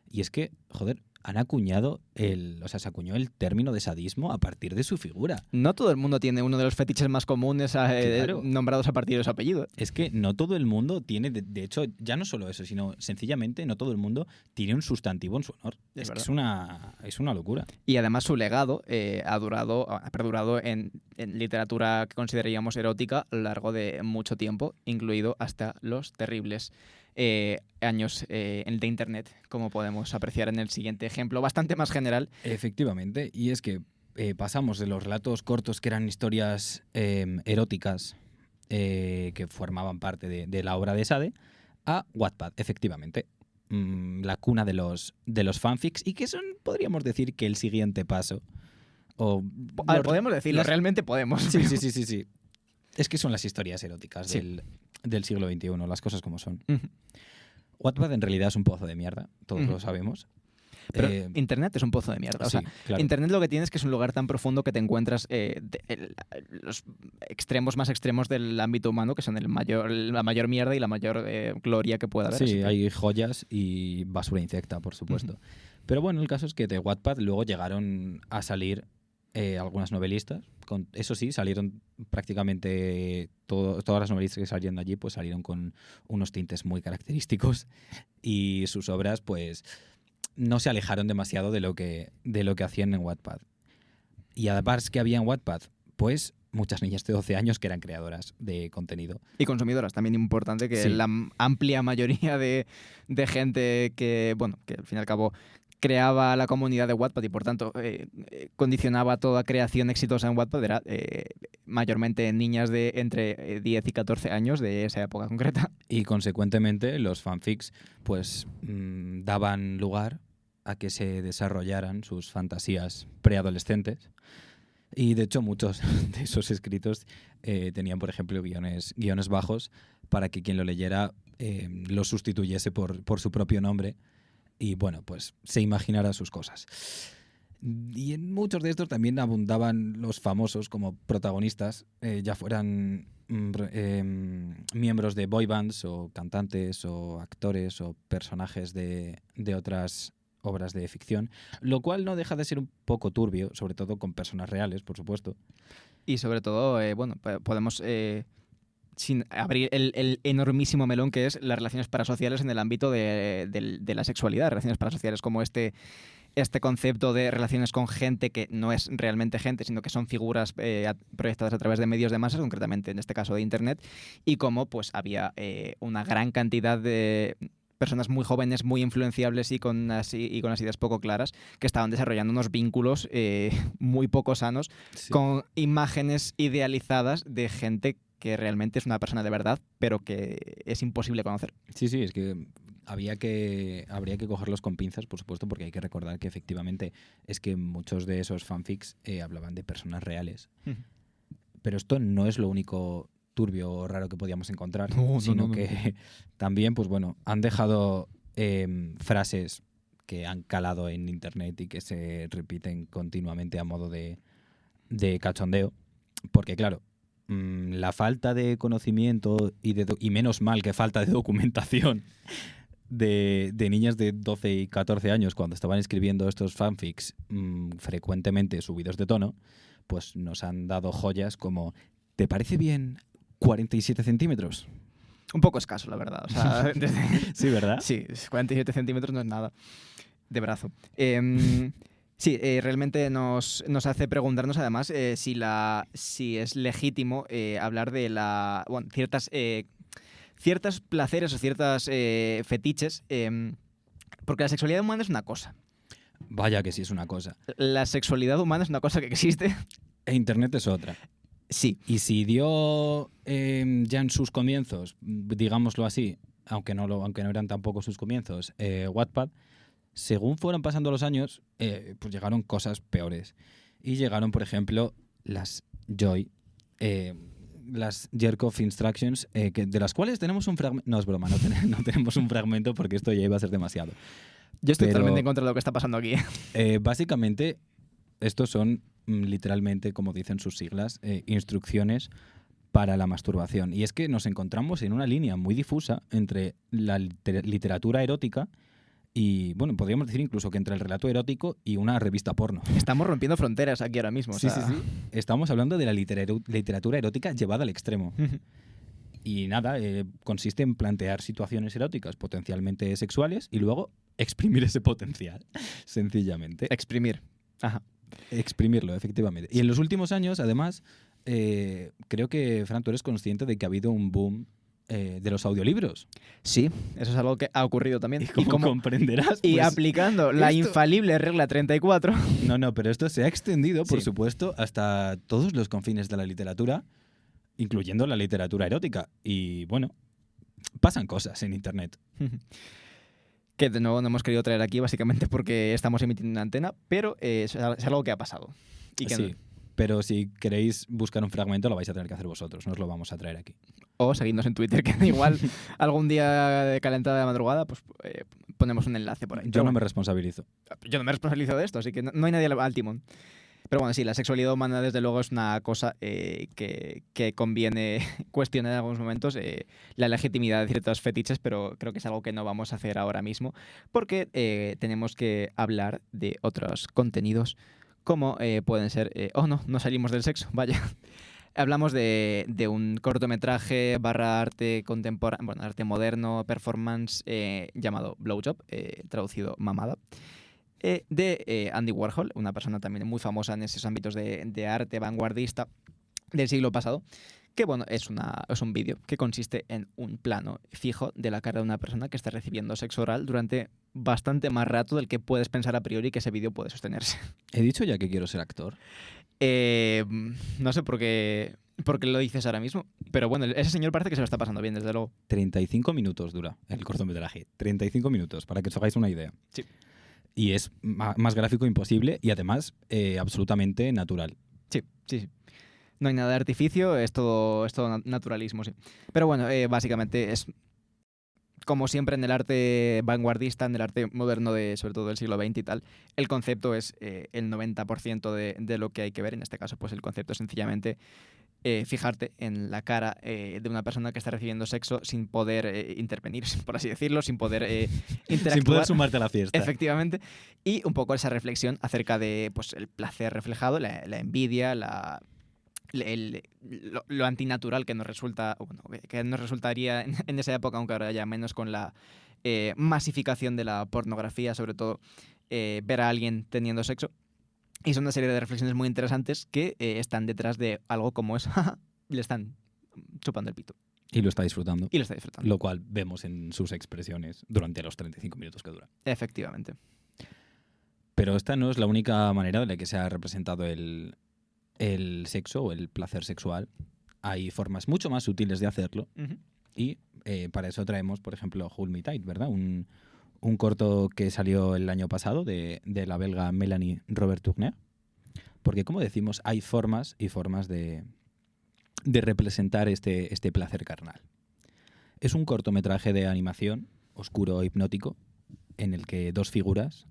Y es que, joder, han acuñado se acuñó el término de sadismo a partir de su figura. No todo el mundo tiene uno de los fetiches más comunes Claro. nombrados a partir de su apellido. Es que no todo el mundo tiene, de hecho, ya no solo eso, sino sencillamente no todo el mundo tiene un sustantivo en su honor. Es que es una locura. Y además su legado ha perdurado en literatura que consideraríamos erótica a lo largo de mucho tiempo, incluido hasta los terribles años de Internet, como podemos apreciar en el siguiente ejemplo, bastante más general. Efectivamente, y es que pasamos de los relatos cortos que eran historias eróticas que formaban parte de la obra de Sade a Wattpad, efectivamente. La cuna de los fanfics y que son, podríamos decir, que el siguiente paso. Podemos decirlo, realmente podemos. Sí. Es que son las historias eróticas del siglo XXI, las cosas como son. Wattpad en realidad es un pozo de mierda, todos lo sabemos. Pero Internet es un pozo de mierda. O sea, sí, claro. Internet lo que tienes es que es un lugar tan profundo que te encuentras los extremos más extremos del ámbito humano, que son la mayor mierda y la mayor gloria que pueda haber. Sí, hay joyas y basura insecta, por supuesto. Pero bueno, el caso es que de Wattpad luego llegaron a salir algunas novelistas. Eso sí, salieron prácticamente todas las novelistas que salieron de allí, pues salieron con unos tintes muy característicos y sus obras pues no se alejaron demasiado de lo que hacían en Wattpad. Y además, ¿qué había en Wattpad? Pues muchas niñas de 12 años que eran creadoras de contenido. Y consumidoras, también importante que Sí. la amplia mayoría de gente que, bueno, que al fin y al cabo creaba la comunidad de Wattpad y por tanto condicionaba toda creación exitosa en Wattpad era mayormente niñas de entre 10 y 14 años de esa época concreta. Y consecuentemente los fanfics pues daban lugar a que se desarrollaran sus fantasías preadolescentes. Y de hecho muchos de esos escritos tenían, por ejemplo, guiones bajos para que quien lo leyera lo sustituyese por su propio nombre y, bueno, pues se imaginara sus cosas. Y en muchos de estos también abundaban los famosos como protagonistas, ya fueran miembros de boy bands o cantantes o actores o personajes de otras obras de ficción, lo cual no deja de ser un poco turbio, sobre todo con personas reales, por supuesto. Y sobre todo, bueno, podemos sin abrir el enormísimo melón que es las relaciones parasociales en el ámbito de la sexualidad, relaciones parasociales como este concepto de relaciones con gente que no es realmente gente, sino que son figuras proyectadas a través de medios de masas, concretamente en este caso de Internet, y cómo pues había una gran cantidad de personas muy jóvenes, muy influenciables y con las ideas poco claras, que estaban desarrollando unos vínculos muy poco sanos, Sí. con imágenes idealizadas de gente que realmente es una persona de verdad, pero que es imposible conocer. Sí, es que habría que cogerlos con pinzas, por supuesto, porque hay que recordar que efectivamente es que muchos de esos fanfics hablaban de personas reales. Pero esto no es lo único turbio o raro que podíamos encontrar, sino que también, pues bueno, han dejado frases que han calado en internet y que se repiten continuamente a modo de cachondeo, porque claro, la falta de conocimiento y menos mal que falta de documentación de niñas de 12 y 14 años cuando estaban escribiendo estos fanfics frecuentemente subidos de tono, pues nos han dado joyas como ¿te parece bien 47 centímetros? Un poco escaso, la verdad. O sea, Sí, ¿verdad? Sí, 47 centímetros no es nada de brazo. Sí, realmente nos hace preguntarnos además si es legítimo hablar de ciertos placeres o ciertos fetiches, porque la sexualidad humana es una cosa. Vaya que sí es una cosa. La sexualidad humana es una cosa que existe. E Internet es otra. Sí. Y si dio ya en sus comienzos, digámoslo así, aunque no eran tampoco sus comienzos, Wattpad, según fueron pasando los años, pues llegaron cosas peores. Y llegaron, por ejemplo, las Joy, las Jerk-off Instructions, de las cuales tenemos un fragmento. No, es broma, no tenemos un fragmento porque esto ya iba a ser demasiado. Yo estoy Pero, totalmente en contra de lo que está pasando aquí. Básicamente, estos son literalmente, como dicen sus siglas, instrucciones para la masturbación. Y es que nos encontramos en una línea muy difusa entre la literatura erótica y, bueno, podríamos decir incluso que entre el relato erótico y una revista porno. Estamos rompiendo fronteras aquí ahora mismo. Sí. Estamos hablando de la literatura erótica llevada al extremo. Y nada, consiste en plantear situaciones eróticas potencialmente sexuales y luego exprimir ese potencial, sencillamente. Exprimir. Ajá. Exprimirlo, efectivamente. Y en los últimos años, además, creo que, Fran, tú eres consciente de que ha habido un boom de los audiolibros. Sí, eso es algo que ha ocurrido también. Y como comprenderás... Y pues, aplicando la infalible regla 34. No, pero esto se ha extendido, por Sí. supuesto, hasta todos los confines de la literatura, incluyendo la literatura erótica. Y, bueno, pasan cosas en Internet. Que de nuevo no hemos querido traer aquí, básicamente porque estamos emitiendo una antena, pero es algo que ha pasado. Y que Sí. pero si queréis buscar un fragmento lo vais a tener que hacer vosotros, no os lo vamos a traer aquí. O seguidnos en Twitter, que igual algún día de calentada de madrugada pues ponemos un enlace por ahí. Yo no me responsabilizo. Yo no me responsabilizo de esto, así que no hay nadie al timón. Pero bueno, sí, la sexualidad humana desde luego es una cosa que conviene cuestionar en algunos momentos, la legitimidad de ciertos fetiches, pero creo que es algo que no vamos a hacer ahora mismo, porque tenemos que hablar de otros contenidos como pueden ser... no salimos del sexo, vaya. Hablamos de un cortometraje barra arte contemporáneo, bueno, arte moderno, performance, llamado Blowjob, traducido mamada. De Andy Warhol, una persona también muy famosa en esos ámbitos de arte vanguardista del siglo pasado, que bueno, es un vídeo que consiste en un plano fijo de la cara de una persona que está recibiendo sexo oral durante bastante más rato del que puedes pensar a priori que ese vídeo puede sostenerse. He dicho ya que quiero ser actor. No sé por qué lo dices ahora mismo, pero bueno, ese señor parece que se lo está pasando bien, desde luego. 35 minutos dura el cortometraje. 35 minutos, para que os hagáis una idea. Sí. Y es más gráfico imposible y además absolutamente natural. Sí. No hay nada de artificio, es todo naturalismo, sí. Pero bueno, básicamente es como siempre en el arte vanguardista, en el arte moderno sobre todo del siglo XX y tal, el concepto es el 90% de lo que hay que ver. En este caso, pues el concepto es sencillamente fijarte en la cara de una persona que está recibiendo sexo sin poder intervenir, por así decirlo, sin poder interactuar. Sin poder sumarte a la fiesta. Efectivamente. Y un poco esa reflexión acerca de pues, el placer reflejado, la envidia, lo antinatural que nos resulta, bueno, que nos resultaría en esa época, aunque ahora ya menos con la masificación de la pornografía, sobre todo ver a alguien teniendo sexo. Y son una serie de reflexiones muy interesantes que están detrás de algo como es, le están chupando el pito. Y lo está disfrutando. Y lo está disfrutando. Lo cual vemos en sus expresiones durante los 35 minutos que dura. Efectivamente. Pero esta no es la única manera de la que se ha representado el sexo o el placer sexual. Hay formas mucho más sutiles de hacerlo. Uh-huh. Y para eso traemos, por ejemplo, Hold Me Tight, ¿verdad? Un corto que salió el año pasado de la belga Mélanie Robert-Tourner. Porque, como decimos, hay formas y formas de representar este placer carnal. Es un cortometraje de animación oscuro e hipnótico en el que dos figuras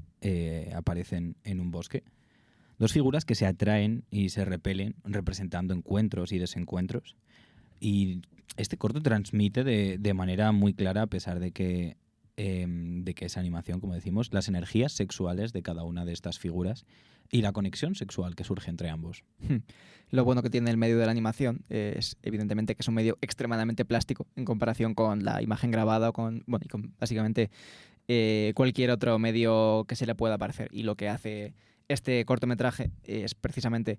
aparecen en un bosque. Dos figuras que se atraen y se repelen representando encuentros y desencuentros. Y este corto transmite de manera muy clara, a pesar de que es animación, como decimos, las energías sexuales de cada una de estas figuras y la conexión sexual que surge entre ambos. Lo bueno que tiene el medio de la animación es evidentemente que es un medio extremadamente plástico en comparación con la imagen grabada o con básicamente cualquier otro medio que se le pueda parecer. Y lo que hace este cortometraje es precisamente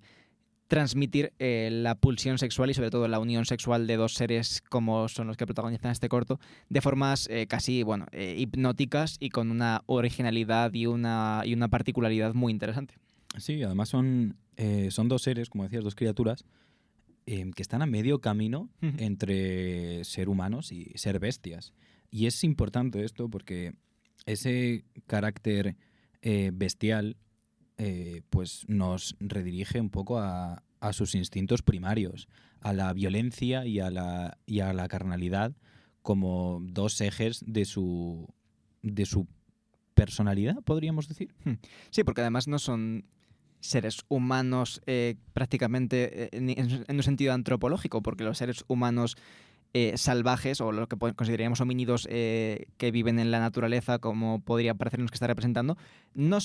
transmitir la pulsión sexual y sobre todo la unión sexual de dos seres como son los que protagonizan este corto de formas casi hipnóticas y con una originalidad y una particularidad muy interesante. Sí, además son dos seres, como decías, dos criaturas que están a medio camino entre ser humanos y ser bestias. Y es importante esto porque ese carácter bestial pues nos redirige un poco a sus instintos primarios, a la violencia y a la carnalidad como dos ejes de su personalidad, podríamos decir. Sí, porque además no son seres humanos prácticamente en un sentido antropológico, porque los seres humanos salvajes o lo que consideraríamos homínidos que viven en la naturaleza, como podría parecernos que está representando, no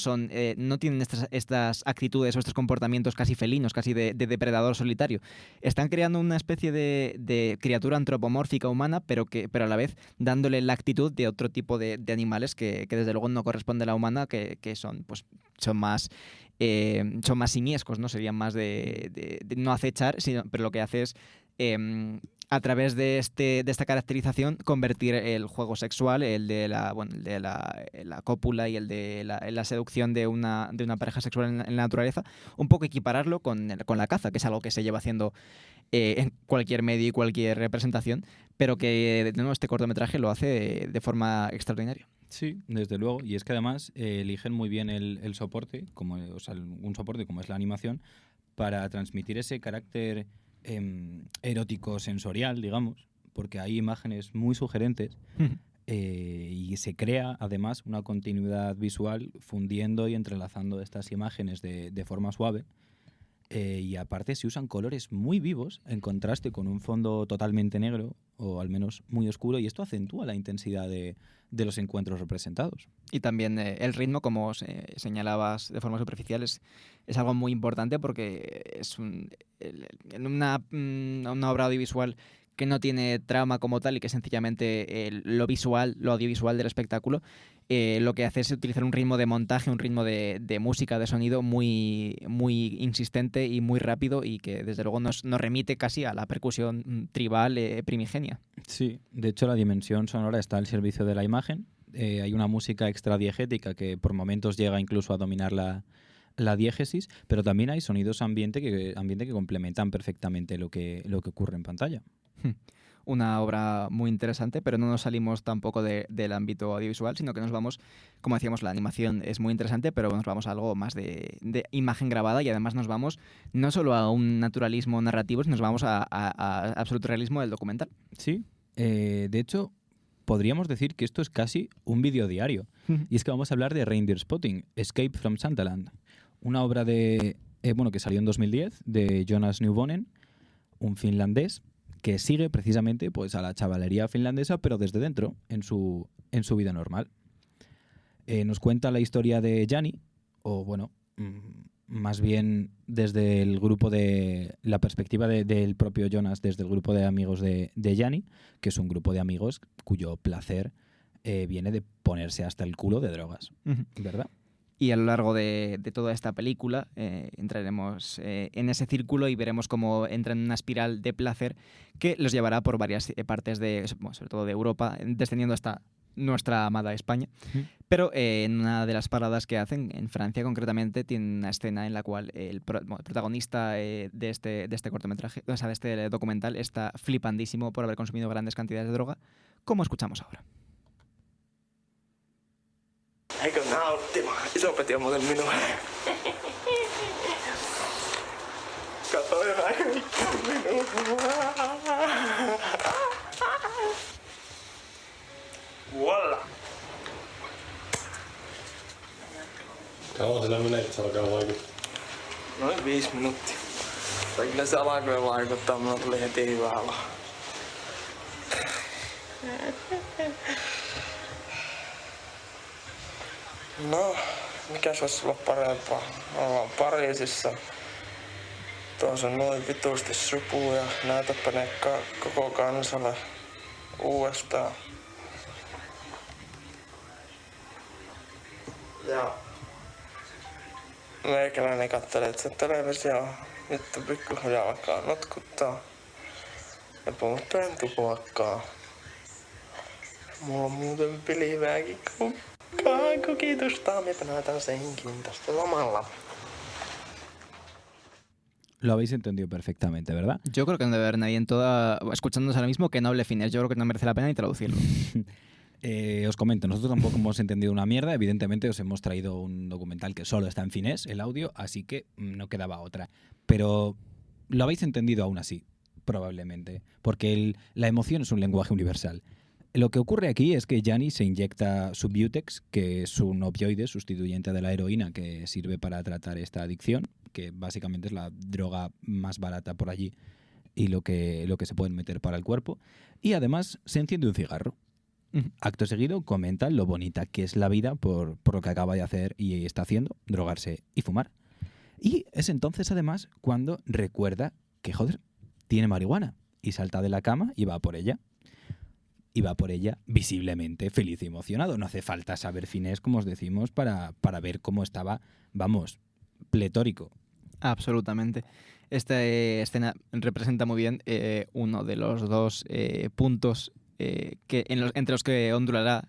tienen estas actitudes o estos comportamientos casi felinos, casi de depredador solitario. Están creando una especie de criatura antropomórfica humana, pero a la vez dándole la actitud de otro tipo de animales que desde luego no corresponde a la humana, que son más simiescos, ¿no? Serían más de no acechar, pero lo que hace es a través de esta caracterización convertir el juego sexual, el de la cópula y el de la seducción de una pareja sexual en la naturaleza, un poco equipararlo con la caza, que es algo que se lleva haciendo en cualquier medio y cualquier representación, pero que de nuevo este cortometraje lo hace de forma extraordinaria. Sí, desde luego. Y es que además eligen muy bien el soporte, un soporte como es la animación, para transmitir ese carácter erótico sensorial, digamos, porque hay imágenes muy sugerentes y se crea además una continuidad visual fundiendo y entrelazando estas imágenes de forma suave. Y aparte se usan colores muy vivos en contraste con un fondo totalmente negro o al menos muy oscuro, y esto acentúa la intensidad de los encuentros representados. Y también el ritmo, como señalabas de forma superficial, es algo muy importante porque es en una obra audiovisual que no tiene trama como tal y que sencillamente lo audiovisual del espectáculo, lo que hace es utilizar un ritmo de montaje, un ritmo de música, de sonido muy, muy insistente y muy rápido, y que desde luego nos remite casi a la percusión tribal primigenia. Sí, de hecho la dimensión sonora está al servicio de la imagen. Hay una música extradiegética que por momentos llega incluso a dominar la diégesis, pero también hay sonidos ambiente que complementan perfectamente lo que ocurre en pantalla. Una obra muy interesante, pero no nos salimos tampoco del ámbito audiovisual, sino que nos vamos, como decíamos, la animación es muy interesante, pero nos vamos a algo más de imagen grabada, y además nos vamos no solo a un naturalismo narrativo, sino nos vamos a absoluto realismo del documental. Sí, de hecho podríamos decir que esto es casi un vídeo diario, y es que vamos a hablar de Reindeer Spotting, Escape from Santaland, una obra que salió en 2010 de Jonas Newbonen, un finlandés que sigue precisamente pues a la chavalería finlandesa, pero desde dentro, en su vida normal. Nos cuenta la historia de Jani, o bueno, más bien desde el grupo la perspectiva del propio Jonas, desde el grupo de amigos de Jani, que es un grupo de amigos cuyo placer viene de ponerse hasta el culo de drogas, ¿verdad? Y a lo largo de toda esta película entraremos en ese círculo y veremos cómo entran en una espiral de placer que los llevará por varias partes, sobre todo de Europa, descendiendo hasta nuestra amada España. Pero en una de las paradas que hacen, en Francia concretamente, tiene una escena en la cual el protagonista de este cortometraje, o sea, de este documental, está flipandísimo por haber consumido grandes cantidades de droga, como escuchamos ahora. Eikö nauttima? Isopeti on muuten minua. Kato hyvä minua. Voila! Kauan sillä menee, että se alkaa vaikuttaa? Noin 5 minuuttia. Tai kyllä se alkoi vaikuttaa, mulla tuli heti hyvä olo. No, mikäs vois olla parempaa? Ollaan Pariisissa. Tuossa on noin vitusti supuja. Näytäpä ne koko kansalle uudestaan. Ja meikäläinen kattelee, että se televisio vittu pikkuhiljaa alkaa notkuttaa. Ja polttelen tupakkaa. Mulla on muuten pilivääkin kokitusta. Miepä näytän senkin tästä lomalla. Lo habéis entendido perfectamente, ¿verdad? Yo creo que no debe haber nadie escuchándonos ahora mismo que no hable finés. Yo creo que no merece la pena ni traducirlo. Os comento, nosotros tampoco hemos entendido una mierda. Evidentemente os hemos traído un documental que solo está en finés, el audio, así que no quedaba otra. Pero lo habéis entendido aún así, probablemente, porque la emoción es un lenguaje universal. Lo que ocurre aquí es que Jani se inyecta Subutex, que es un opioide sustituyente de la heroína que sirve para tratar esta adicción, que básicamente es la droga más barata por allí y lo que se pueden meter para el cuerpo. Y además se enciende un cigarro. Acto seguido comenta lo bonita que es la vida por lo que acaba de hacer y está haciendo, drogarse y fumar. Y es entonces además cuando recuerda que, joder, tiene marihuana, y salta de la cama y va por ella. Y va por ella visiblemente feliz y emocionado. No hace falta saber finés, como os decimos, para ver cómo estaba, vamos, pletórico. Absolutamente. Esta escena representa muy bien uno de los dos puntos entre los que ondulará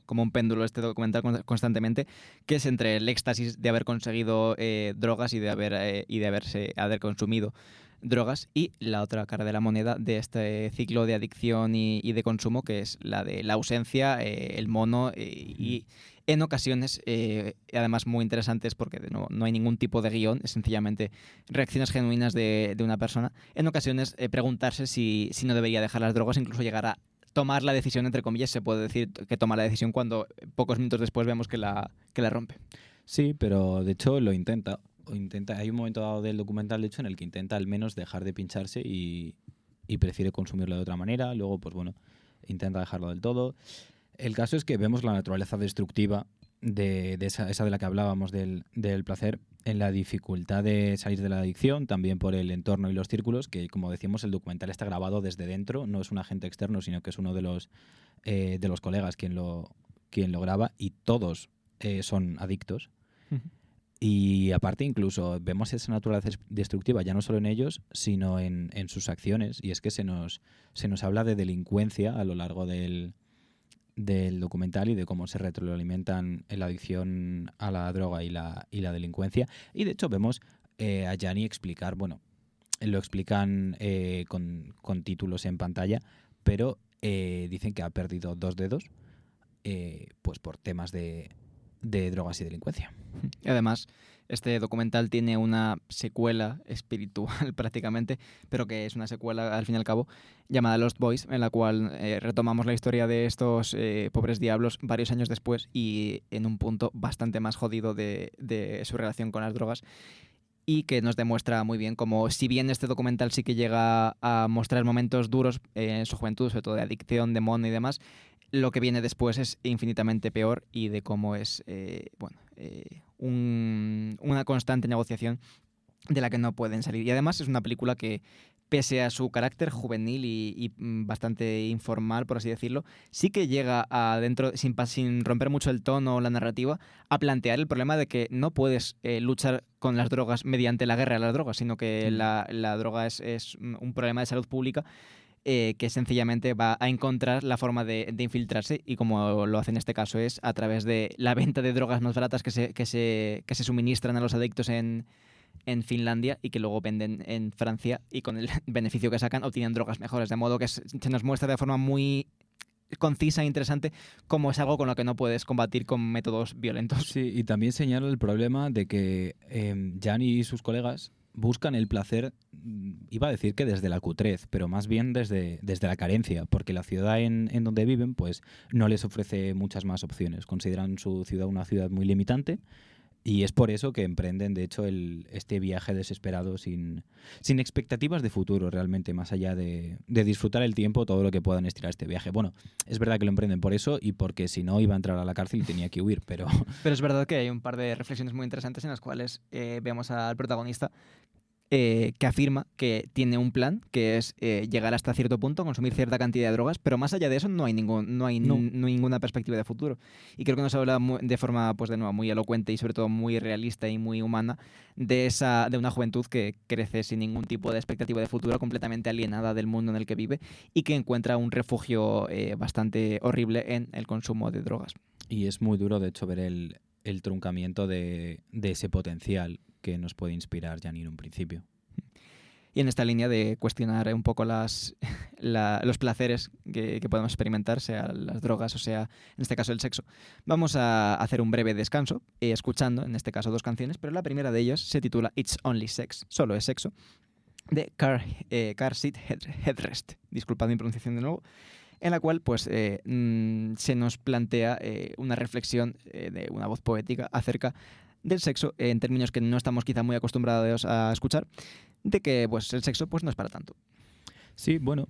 como un péndulo este documental constantemente, que es entre el éxtasis de haber conseguido drogas y de haber consumido drogas, y la otra cara de la moneda de este ciclo de adicción y de consumo, que es la de la ausencia, el mono y en ocasiones, además muy interesantes porque de nuevo, no hay ningún tipo de guión, es sencillamente reacciones genuinas de una persona, en ocasiones preguntarse si no debería dejar las drogas, incluso llegar a tomar la decisión, entre comillas, se puede decir que toma la decisión cuando pocos minutos después vemos que la rompe. Sí, pero de hecho lo intenta. Hay un momento dado del documental, de hecho, en el que intenta al menos dejar de pincharse y prefiere consumirlo de otra manera. Luego, pues bueno, intenta dejarlo del todo. El caso es que vemos la naturaleza destructiva de esa de la que hablábamos, del placer, en la dificultad de salir de la adicción, también por el entorno y los círculos, que como decíamos, el documental está grabado desde dentro, no es un agente externo, sino que es uno de los colegas quien lo graba, y todos son adictos. Y aparte incluso vemos esa naturaleza destructiva ya no solo en ellos, sino en sus acciones, y es que se nos habla de delincuencia a lo largo del documental y de cómo se retroalimentan la adicción a la droga y la delincuencia. Y de hecho vemos a Gianni explicar, bueno, lo explican con títulos en pantalla, pero dicen que ha perdido 2 dedos pues por temas de drogas y delincuencia. Y además, este documental tiene una secuela espiritual prácticamente, pero que es una secuela al fin y al cabo, llamada Lost Boys, en la cual retomamos la historia de estos pobres diablos varios años después y en un punto bastante más jodido de su relación con las drogas, y que nos demuestra muy bien cómo, si bien este documental sí que llega a mostrar momentos duros en su juventud, sobre todo de adicción, de mono y demás, lo que viene después es infinitamente peor, y de cómo es una constante negociación de la que no pueden salir. Y además es una película que, pese a su carácter juvenil y bastante informal, por así decirlo, sí que llega adentro, sin romper mucho el tono o la narrativa, a plantear el problema de que no puedes luchar con las drogas mediante la guerra a las drogas, sino que la droga es un problema de salud pública que sencillamente va a encontrar la forma de infiltrarse, y como lo hace en este caso es a través de la venta de drogas más baratas que se suministran a los adictos en Finlandia y que luego venden en Francia, y con el beneficio que sacan obtienen drogas mejores, de modo que se nos muestra de forma muy concisa e interesante cómo es algo con lo que no puedes combatir con métodos violentos. Sí, y también señala el problema de que Gianni y sus colegas buscan el placer, iba a decir que desde la cutrez, pero más bien desde la carencia, porque la ciudad en donde viven pues no les ofrece muchas más opciones. Consideran su ciudad una ciudad muy limitante, y es por eso que emprenden, de hecho, este viaje desesperado sin expectativas de futuro realmente, más allá de disfrutar el tiempo, todo lo que puedan estirar este viaje. Bueno, es verdad que lo emprenden por eso y porque si no iba a entrar a la cárcel y tenía que huir, pero... Pero es verdad que hay un par de reflexiones muy interesantes en las cuales vemos al protagonista que afirma que tiene un plan, que es llegar hasta cierto punto, consumir cierta cantidad de drogas, pero más allá de eso no hay ninguna perspectiva de futuro. Y creo que nos habla de forma, pues de nuevo, muy elocuente y sobre todo muy realista y muy humana de una juventud que crece sin ningún tipo de expectativa de futuro, completamente alienada del mundo en el que vive, y que encuentra un refugio bastante horrible en el consumo de drogas. Y es muy duro, de hecho, ver el truncamiento de ese potencial que nos puede inspirar Gianni en un principio. Y en esta línea de cuestionar un poco los placeres que podemos experimentar, sea las drogas o sea, en este caso, el sexo, vamos a hacer un breve descanso escuchando, en este caso, 2 canciones, pero la primera de ellas se titula It's Only Sex, solo es sexo, de Car Seat Headrest. Disculpad mi pronunciación de nuevo. En la cual pues se nos plantea una reflexión de una voz poética acerca del sexo en términos que no estamos quizá muy acostumbrados a escuchar, de que pues el sexo pues no es para tanto. Sí, bueno,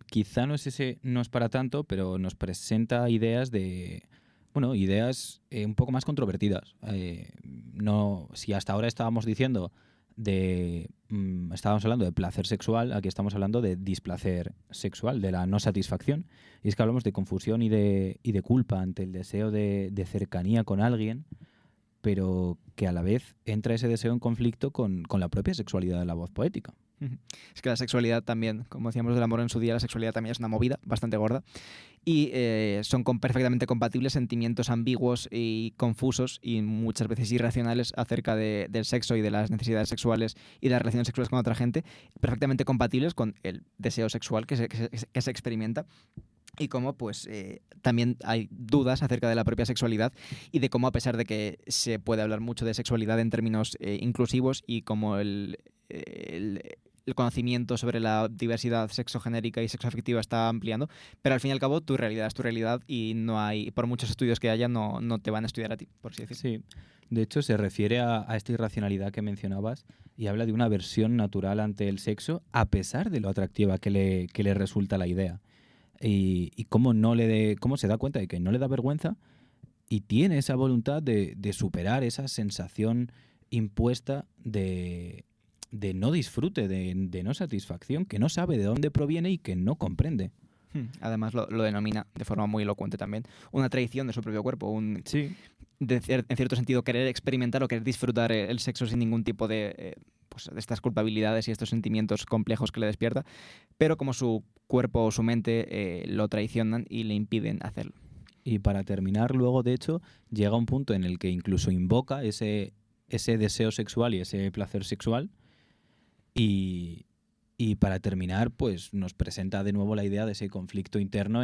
quizá no es para tanto, pero nos presenta ideas un poco más controvertidas. Si hasta ahora estábamos diciendo estábamos hablando de placer sexual, aquí estamos hablando de displacer sexual, de la no satisfacción. Y es que hablamos de confusión y de culpa ante el deseo de cercanía con alguien, pero que a la vez entra ese deseo en conflicto con la propia sexualidad de la voz poética. Es que la sexualidad también, como decíamos del amor en su día, la sexualidad también es una movida bastante gorda y son perfectamente compatibles sentimientos ambiguos y confusos y muchas veces irracionales acerca del sexo y de las necesidades sexuales y de las relaciones sexuales con otra gente, perfectamente compatibles con el deseo sexual que se experimenta. Y cómo pues también hay dudas acerca de la propia sexualidad y de cómo, a pesar de que se puede hablar mucho de sexualidad en términos inclusivos y como el conocimiento sobre la diversidad sexogenérica y sexoafectiva está ampliando, pero al fin y al cabo tu realidad es tu realidad y no hay, por muchos estudios que haya, no te van a estudiar a ti, por así decirlo. Sí, de hecho se refiere a esta irracionalidad que mencionabas y habla de una aversión natural ante el sexo a pesar de lo atractiva que le resulta la idea. Y cómo se da cuenta de que no le da vergüenza y tiene esa voluntad de superar esa sensación impuesta de no disfrute, de no satisfacción, que no sabe de dónde proviene y que no comprende. Además lo denomina de forma muy elocuente también una traición de su propio cuerpo, Sí. En cierto sentido querer experimentar o querer disfrutar el sexo sin ningún tipo de estas culpabilidades y estos sentimientos complejos que le despierta, pero como su cuerpo o su mente lo traicionan y le impiden hacerlo. Y para terminar, luego, de hecho, llega un punto en el que incluso invoca ese deseo sexual y ese placer sexual y para terminar, pues nos presenta de nuevo la idea de ese conflicto interno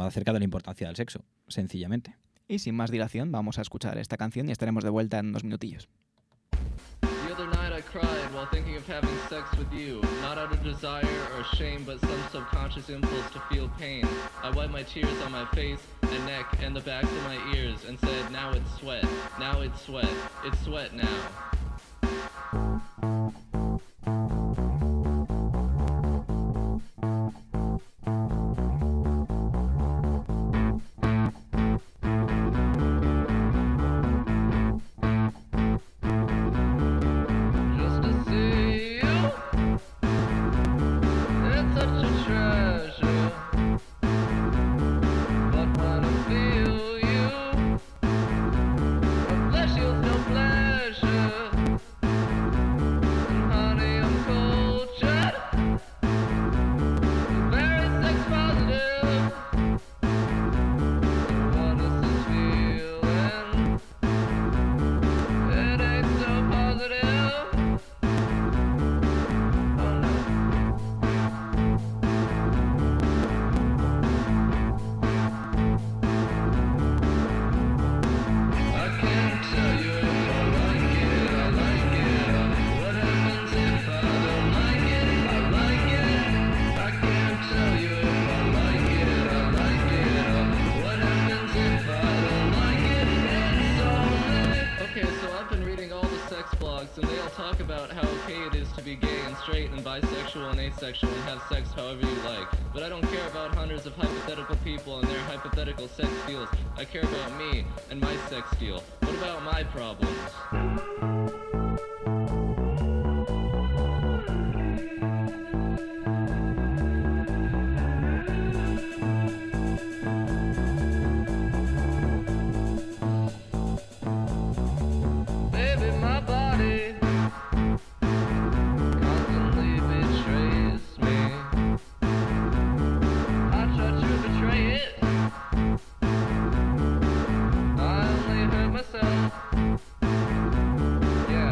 acerca de la importancia del sexo, sencillamente. Y sin más dilación, vamos a escuchar esta canción y estaremos de vuelta en unos minutillos. The other night I cried while thinking of having sex with you. Not out of desire or shame, but some subconscious impulse to feel pain. I wiped my tears on my face and neck and the backs of my ears and said, now it's sweat, now it's sweat, it's sweat now. Bisexual and asexual and have sex however you like. But I don't care about hundreds of hypothetical people and their hypothetical sex deals. I care about me and my sex deal. What about my problems? Yeah.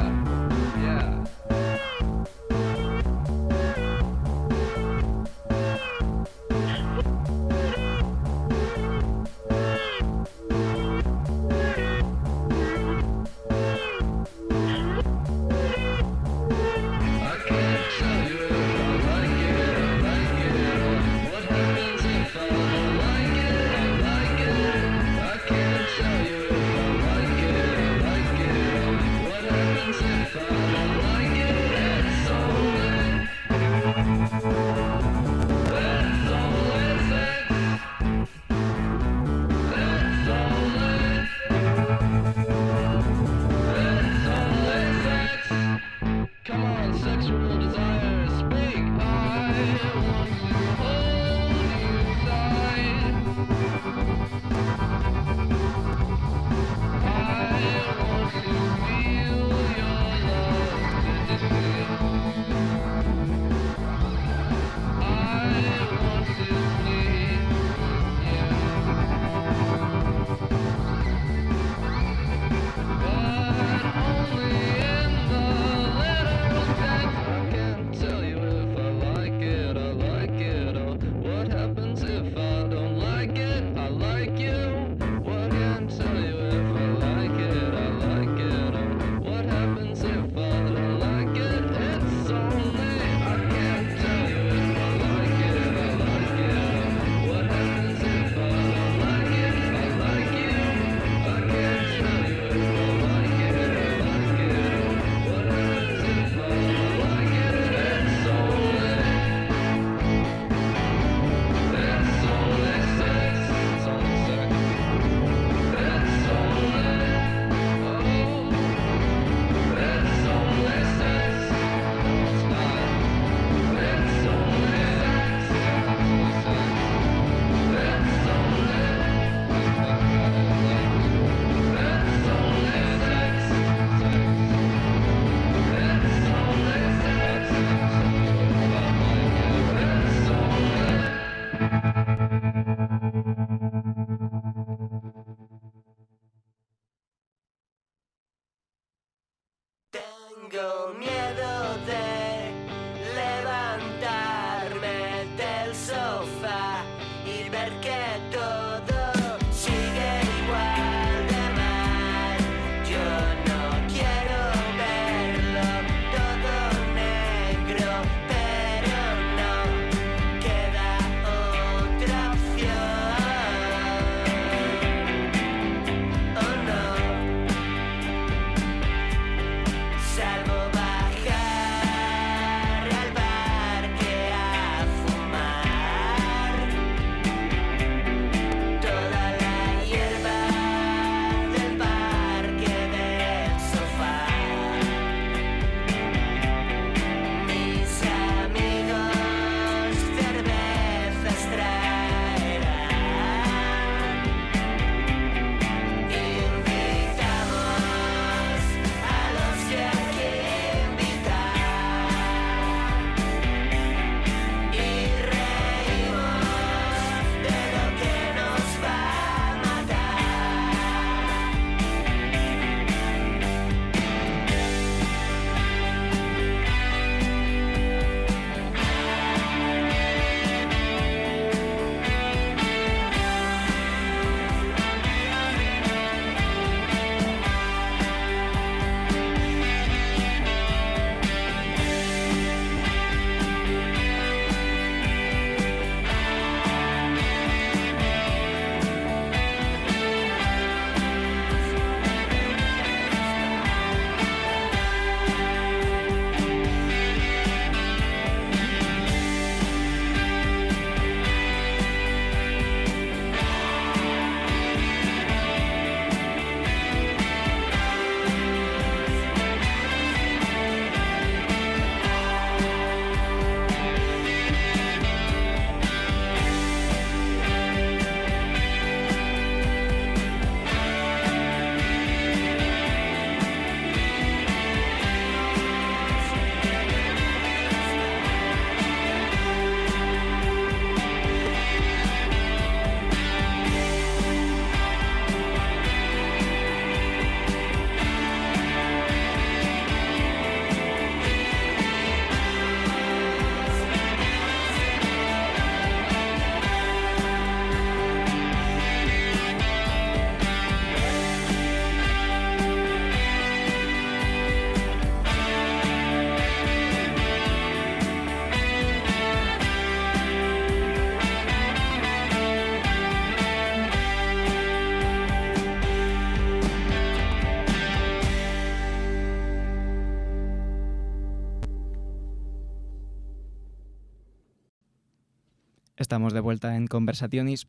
Estamos de vuelta en Conversationis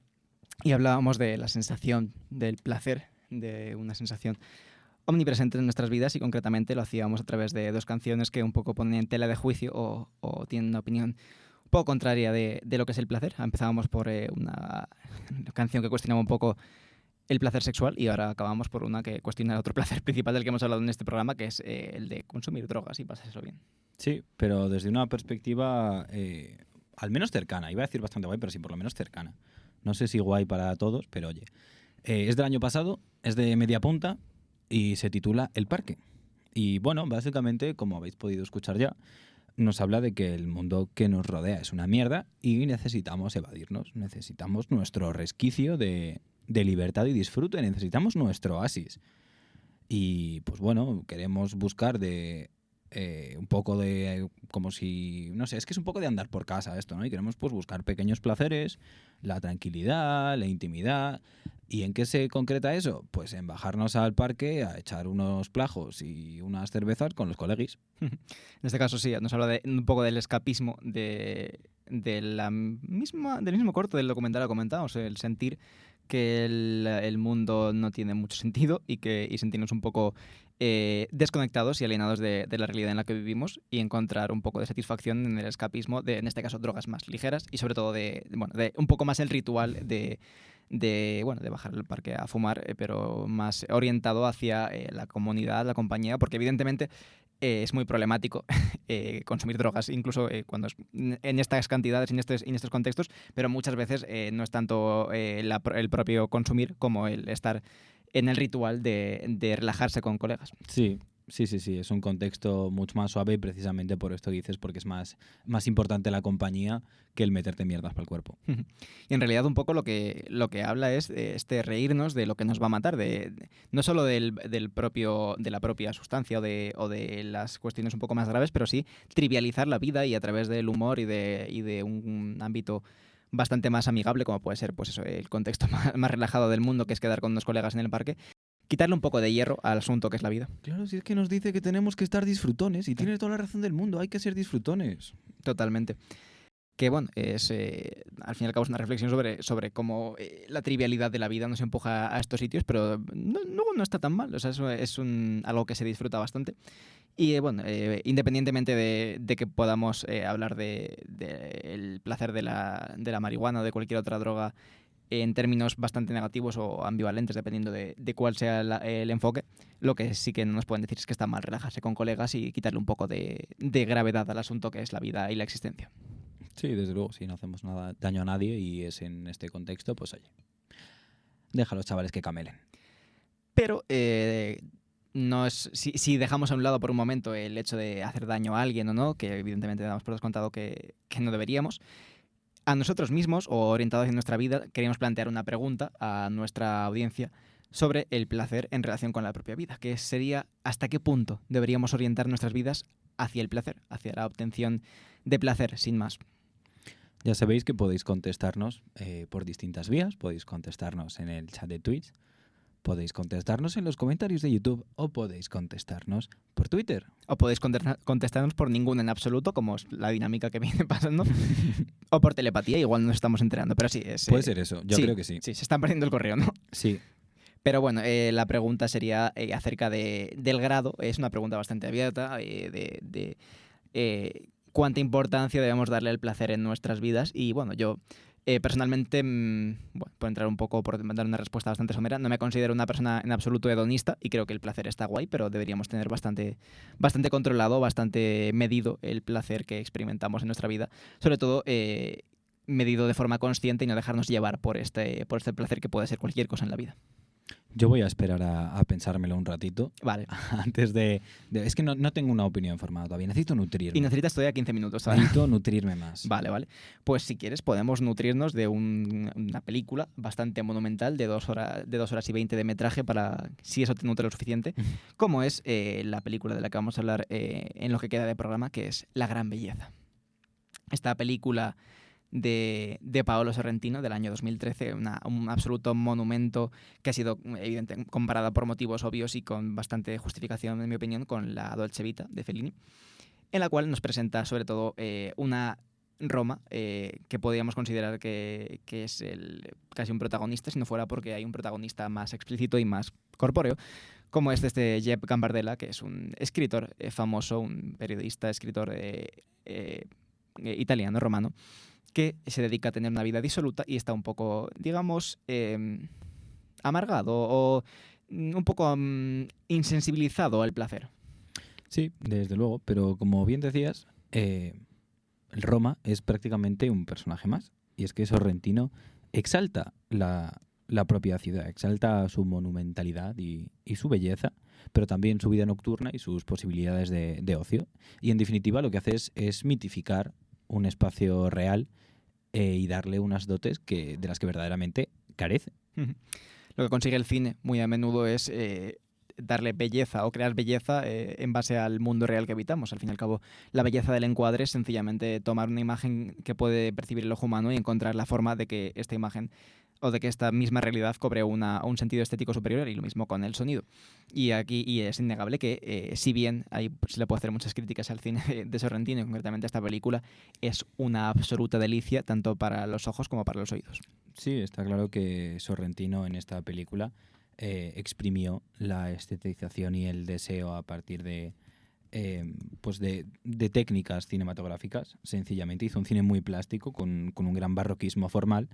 y hablábamos de la sensación del placer, de una sensación omnipresente en nuestras vidas, y concretamente lo hacíamos a través de dos canciones que un poco ponen en tela de juicio o tienen una opinión un poco contraria de lo que es el placer. Empezábamos por una canción que cuestionaba un poco el placer sexual y ahora acabamos por una que cuestiona el otro placer principal del que hemos hablado en este programa, que es el de consumir drogas y pasárselo bien. Sí, pero desde una perspectiva al menos cercana. Iba a decir bastante guay, pero sí, por lo menos cercana. No sé si guay para todos, pero oye. Es del año pasado, es de media punta y se titula El Parque. Y bueno, básicamente, como habéis podido escuchar ya, nos habla de que el mundo que nos rodea es una mierda y necesitamos evadirnos. Necesitamos nuestro resquicio de libertad y disfrute. Necesitamos nuestro oasis. Y pues bueno, queremos buscar un poco de, como si, no sé, es que es un poco de andar por casa esto, ¿no? Y queremos pues buscar pequeños placeres, la tranquilidad, la intimidad. ¿Y en qué se concreta eso? Pues en bajarnos al parque a echar unos plajos y unas cervezas con los coleguis. En este caso sí, nos habla un poco del escapismo del mismo corto del documental que comentábamos, el sentir que el mundo no tiene mucho sentido y sentirnos un poco desconectados y alienados de la realidad en la que vivimos, y encontrar un poco de satisfacción en el escapismo de, en este caso, drogas más ligeras y sobre todo de un poco más el ritual de bajar al parque a fumar, pero más orientado hacia la comunidad, la compañía, porque evidentemente es muy problemático consumir drogas, incluso cuando en estas cantidades, en estos contextos, pero muchas veces no es tanto el propio consumir como el estar en el ritual de relajarse con colegas. Sí, es un contexto mucho más suave y precisamente por esto dices, porque es más importante la compañía que el meterte mierdas para el cuerpo. Y en realidad un poco lo que habla es reírnos de lo que nos va a matar, no solo de la propia sustancia o de las cuestiones un poco más graves, pero sí trivializar la vida, y a través del humor y de un ámbito bastante más amigable, como puede ser pues eso, el contexto más relajado del mundo, que es quedar con unos colegas en el parque, quitarle un poco de hierro al asunto que es la vida. Claro, si es que nos dice que tenemos que estar disfrutones, y tiene toda la razón del mundo, hay que ser disfrutones. Totalmente. Que bueno, es al fin y al cabo es una reflexión sobre cómo la trivialidad de la vida nos empuja a estos sitios, pero no está tan mal. O sea, eso es algo que se disfruta bastante. Y bueno, independientemente de que podamos hablar del placer de la marihuana o de cualquier otra droga en términos bastante negativos o ambivalentes, dependiendo de cuál sea el enfoque, lo que sí que no nos pueden decir es que está mal relajarse con colegas y quitarle un poco de gravedad al asunto que es la vida y la existencia. Sí, desde luego, si no hacemos daño a nadie y es en este contexto, pues oye, deja a los chavales que camelen. Pero no es, si dejamos a un lado por un momento el hecho de hacer daño a alguien o no, que evidentemente damos por descontado que no deberíamos, a nosotros mismos o orientados en nuestra vida, queríamos plantear una pregunta a nuestra audiencia sobre el placer en relación con la propia vida, que sería hasta qué punto deberíamos orientar nuestras vidas hacia el placer, hacia la obtención de placer, sin más. Ya sabéis que podéis contestarnos por distintas vías. Podéis contestarnos en el chat de Twitch, podéis contestarnos en los comentarios de YouTube o podéis contestarnos por Twitter. O podéis contestarnos por ninguno en absoluto, como es la dinámica que viene pasando, o por telepatía, igual no nos estamos enterando, pero sí. Puede ser eso, yo creo que sí. Sí, se están perdiendo el correo, ¿no? Sí. Pero bueno, la pregunta sería acerca del grado. Es una pregunta bastante abierta de cuánta importancia debemos darle al placer en nuestras vidas. Y bueno, yo personalmente, por entrar un poco, por dar una respuesta bastante somera, no me considero una persona en absoluto hedonista y creo que el placer está guay, pero deberíamos tener bastante controlado, bastante medido el placer que experimentamos en nuestra vida. Sobre todo medido de forma consciente y no dejarnos llevar por este placer que puede ser cualquier cosa en la vida. Yo voy a esperar a pensármelo un ratito. Vale. Antes de es que no tengo una opinión formada todavía. Necesito nutrirme. Y necesitas todavía 15 minutos. ¿Sabes? Necesito nutrirme más. Vale. Pues si quieres podemos nutrirnos de una película bastante monumental de 2 horas y 20 de metraje, para si eso te nutre lo suficiente, como es la película de la que vamos a hablar en lo que queda de programa, que es La Gran Belleza. Esta película de Paolo Sorrentino del año 2013, un absoluto monumento que ha sido evidente, comparada por motivos obvios y con bastante justificación, en mi opinión, con la Dolce Vita de Fellini, en la cual nos presenta sobre todo una Roma, que podríamos considerar que es casi un protagonista, si no fuera porque hay un protagonista más explícito y más corpóreo, como es este Jeb Gambardella, que es un escritor famoso, un periodista, escritor italiano, romano, que se dedica a tener una vida disoluta y está un poco, digamos, amargado o un poco insensibilizado al placer. Sí, desde luego, pero como bien decías, Roma es prácticamente un personaje más. Y es que Sorrentino exalta la propia ciudad, exalta su monumentalidad y su belleza, pero también su vida nocturna y sus posibilidades de ocio. Y en definitiva lo que hace es mitificar un espacio real y darle unas dotes de las que verdaderamente carece. Lo que consigue el cine muy a menudo es darle belleza o crear belleza en base al mundo real que habitamos. Al fin y al cabo, la belleza del encuadre es sencillamente tomar una imagen que puede percibir el ojo humano y encontrar la forma de que esta imagen o de que esta misma realidad cobre un sentido estético superior, y lo mismo con el sonido. Y aquí es innegable que, si bien se le puede hacer muchas críticas al cine de Sorrentino, y concretamente a esta película, es una absoluta delicia tanto para los ojos como para los oídos. Sí, está claro que Sorrentino en esta película exprimió la estetización y el deseo a partir de técnicas cinematográficas. Sencillamente hizo un cine muy plástico, con un gran barroquismo formal,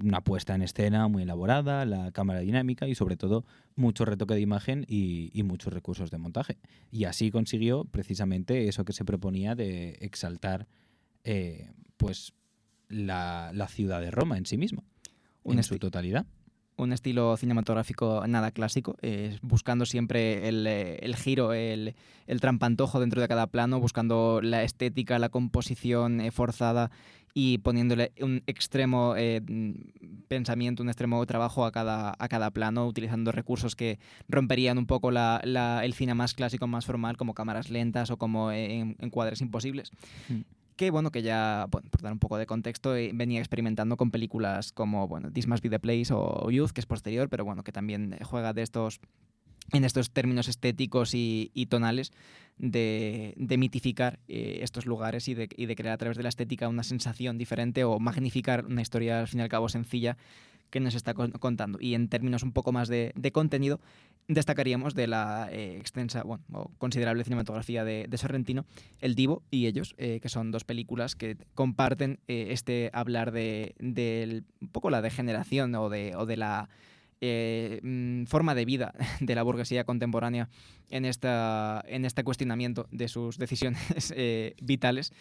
una puesta en escena muy elaborada, la cámara dinámica y sobre todo mucho retoque de imagen y muchos recursos de montaje. Y así consiguió precisamente eso que se proponía de exaltar la ciudad de Roma en sí misma, en su totalidad. Un estilo cinematográfico nada clásico, buscando siempre el giro, el trampantojo dentro de cada plano, buscando la estética, la composición forzada y poniéndole un extremo pensamiento, un extremo trabajo a cada plano, utilizando recursos que romperían un poco el cine más clásico, más formal, como cámaras lentas o como encuadres imposibles. Que ya, por dar un poco de contexto, venía experimentando con películas como This Must Be the Place o Youth, que es posterior, pero que también juega en estos términos estéticos y tonales de mitificar estos lugares y de crear a través de la estética una sensación diferente o magnificar una historia al fin y al cabo sencilla que nos está contando. Y en términos un poco más de contenido, destacaríamos de la extensa o considerable cinematografía de Sorrentino, El Divo y Ellos, que son dos películas que comparten hablar de un poco la degeneración o de la forma de vida de la burguesía contemporánea en este cuestionamiento de sus decisiones vitales,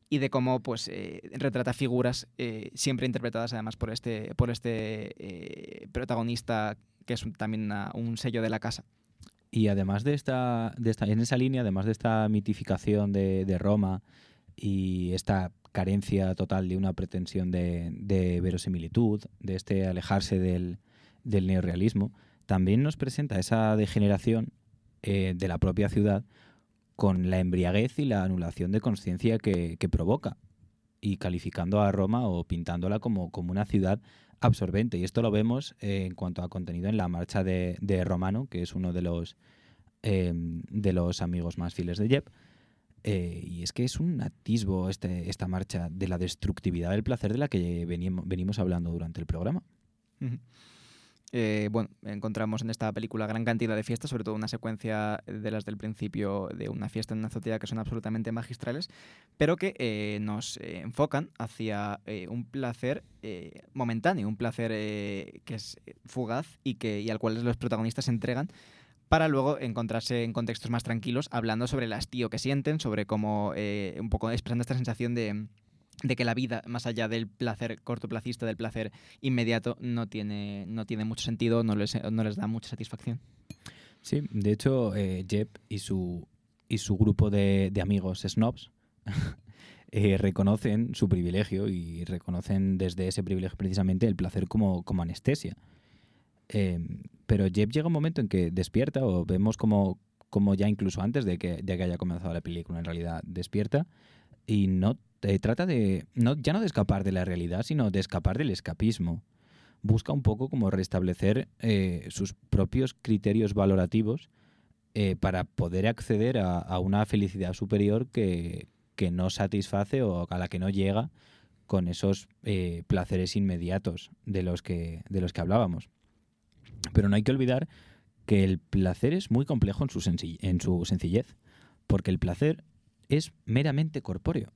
y de cómo retrata figuras siempre interpretadas además por este protagonista que es también un sello de la casa. Y además en esa línea, además de esta mitificación de Roma y esta carencia total de una pretensión de verosimilitud, de alejarse del neorrealismo, también nos presenta esa degeneración de la propia ciudad con la embriaguez y la anulación de conciencia que provoca, y calificando a Roma o pintándola como una ciudad absorbente. Y esto lo vemos en cuanto a contenido en la marcha de Romano, que es uno de los amigos más fieles de Jeb. Y es que es un atisbo esta marcha de la destructividad del placer de la que venimos hablando durante el programa. Uh-huh. Encontramos en esta película gran cantidad de fiestas, sobre todo una secuencia de las del principio de una fiesta en una azotea que son absolutamente magistrales, pero que nos enfocan hacia un placer momentáneo, un placer que es fugaz y al cual los protagonistas se entregan, para luego encontrarse en contextos más tranquilos hablando sobre el hastío que sienten, sobre cómo un poco expresando esta sensación de que la vida, más allá del placer cortoplacista, del placer inmediato, no tiene mucho sentido, no les da mucha satisfacción. Sí, de hecho, Jeb y su grupo de amigos snobs reconocen su privilegio y reconocen desde ese privilegio precisamente el placer como anestesia. Pero Jeb llega un momento en que despierta, o vemos como ya incluso antes de que haya comenzado la película, en realidad despierta y trata ya no de escapar de la realidad, sino de escapar del escapismo. Busca un poco como restablecer sus propios criterios valorativos para poder acceder a una felicidad superior que que no satisface o a la que no llega con esos placeres inmediatos de los que hablábamos. Pero no hay que olvidar que el placer es muy complejo en su sencillez, porque el placer es meramente corpóreo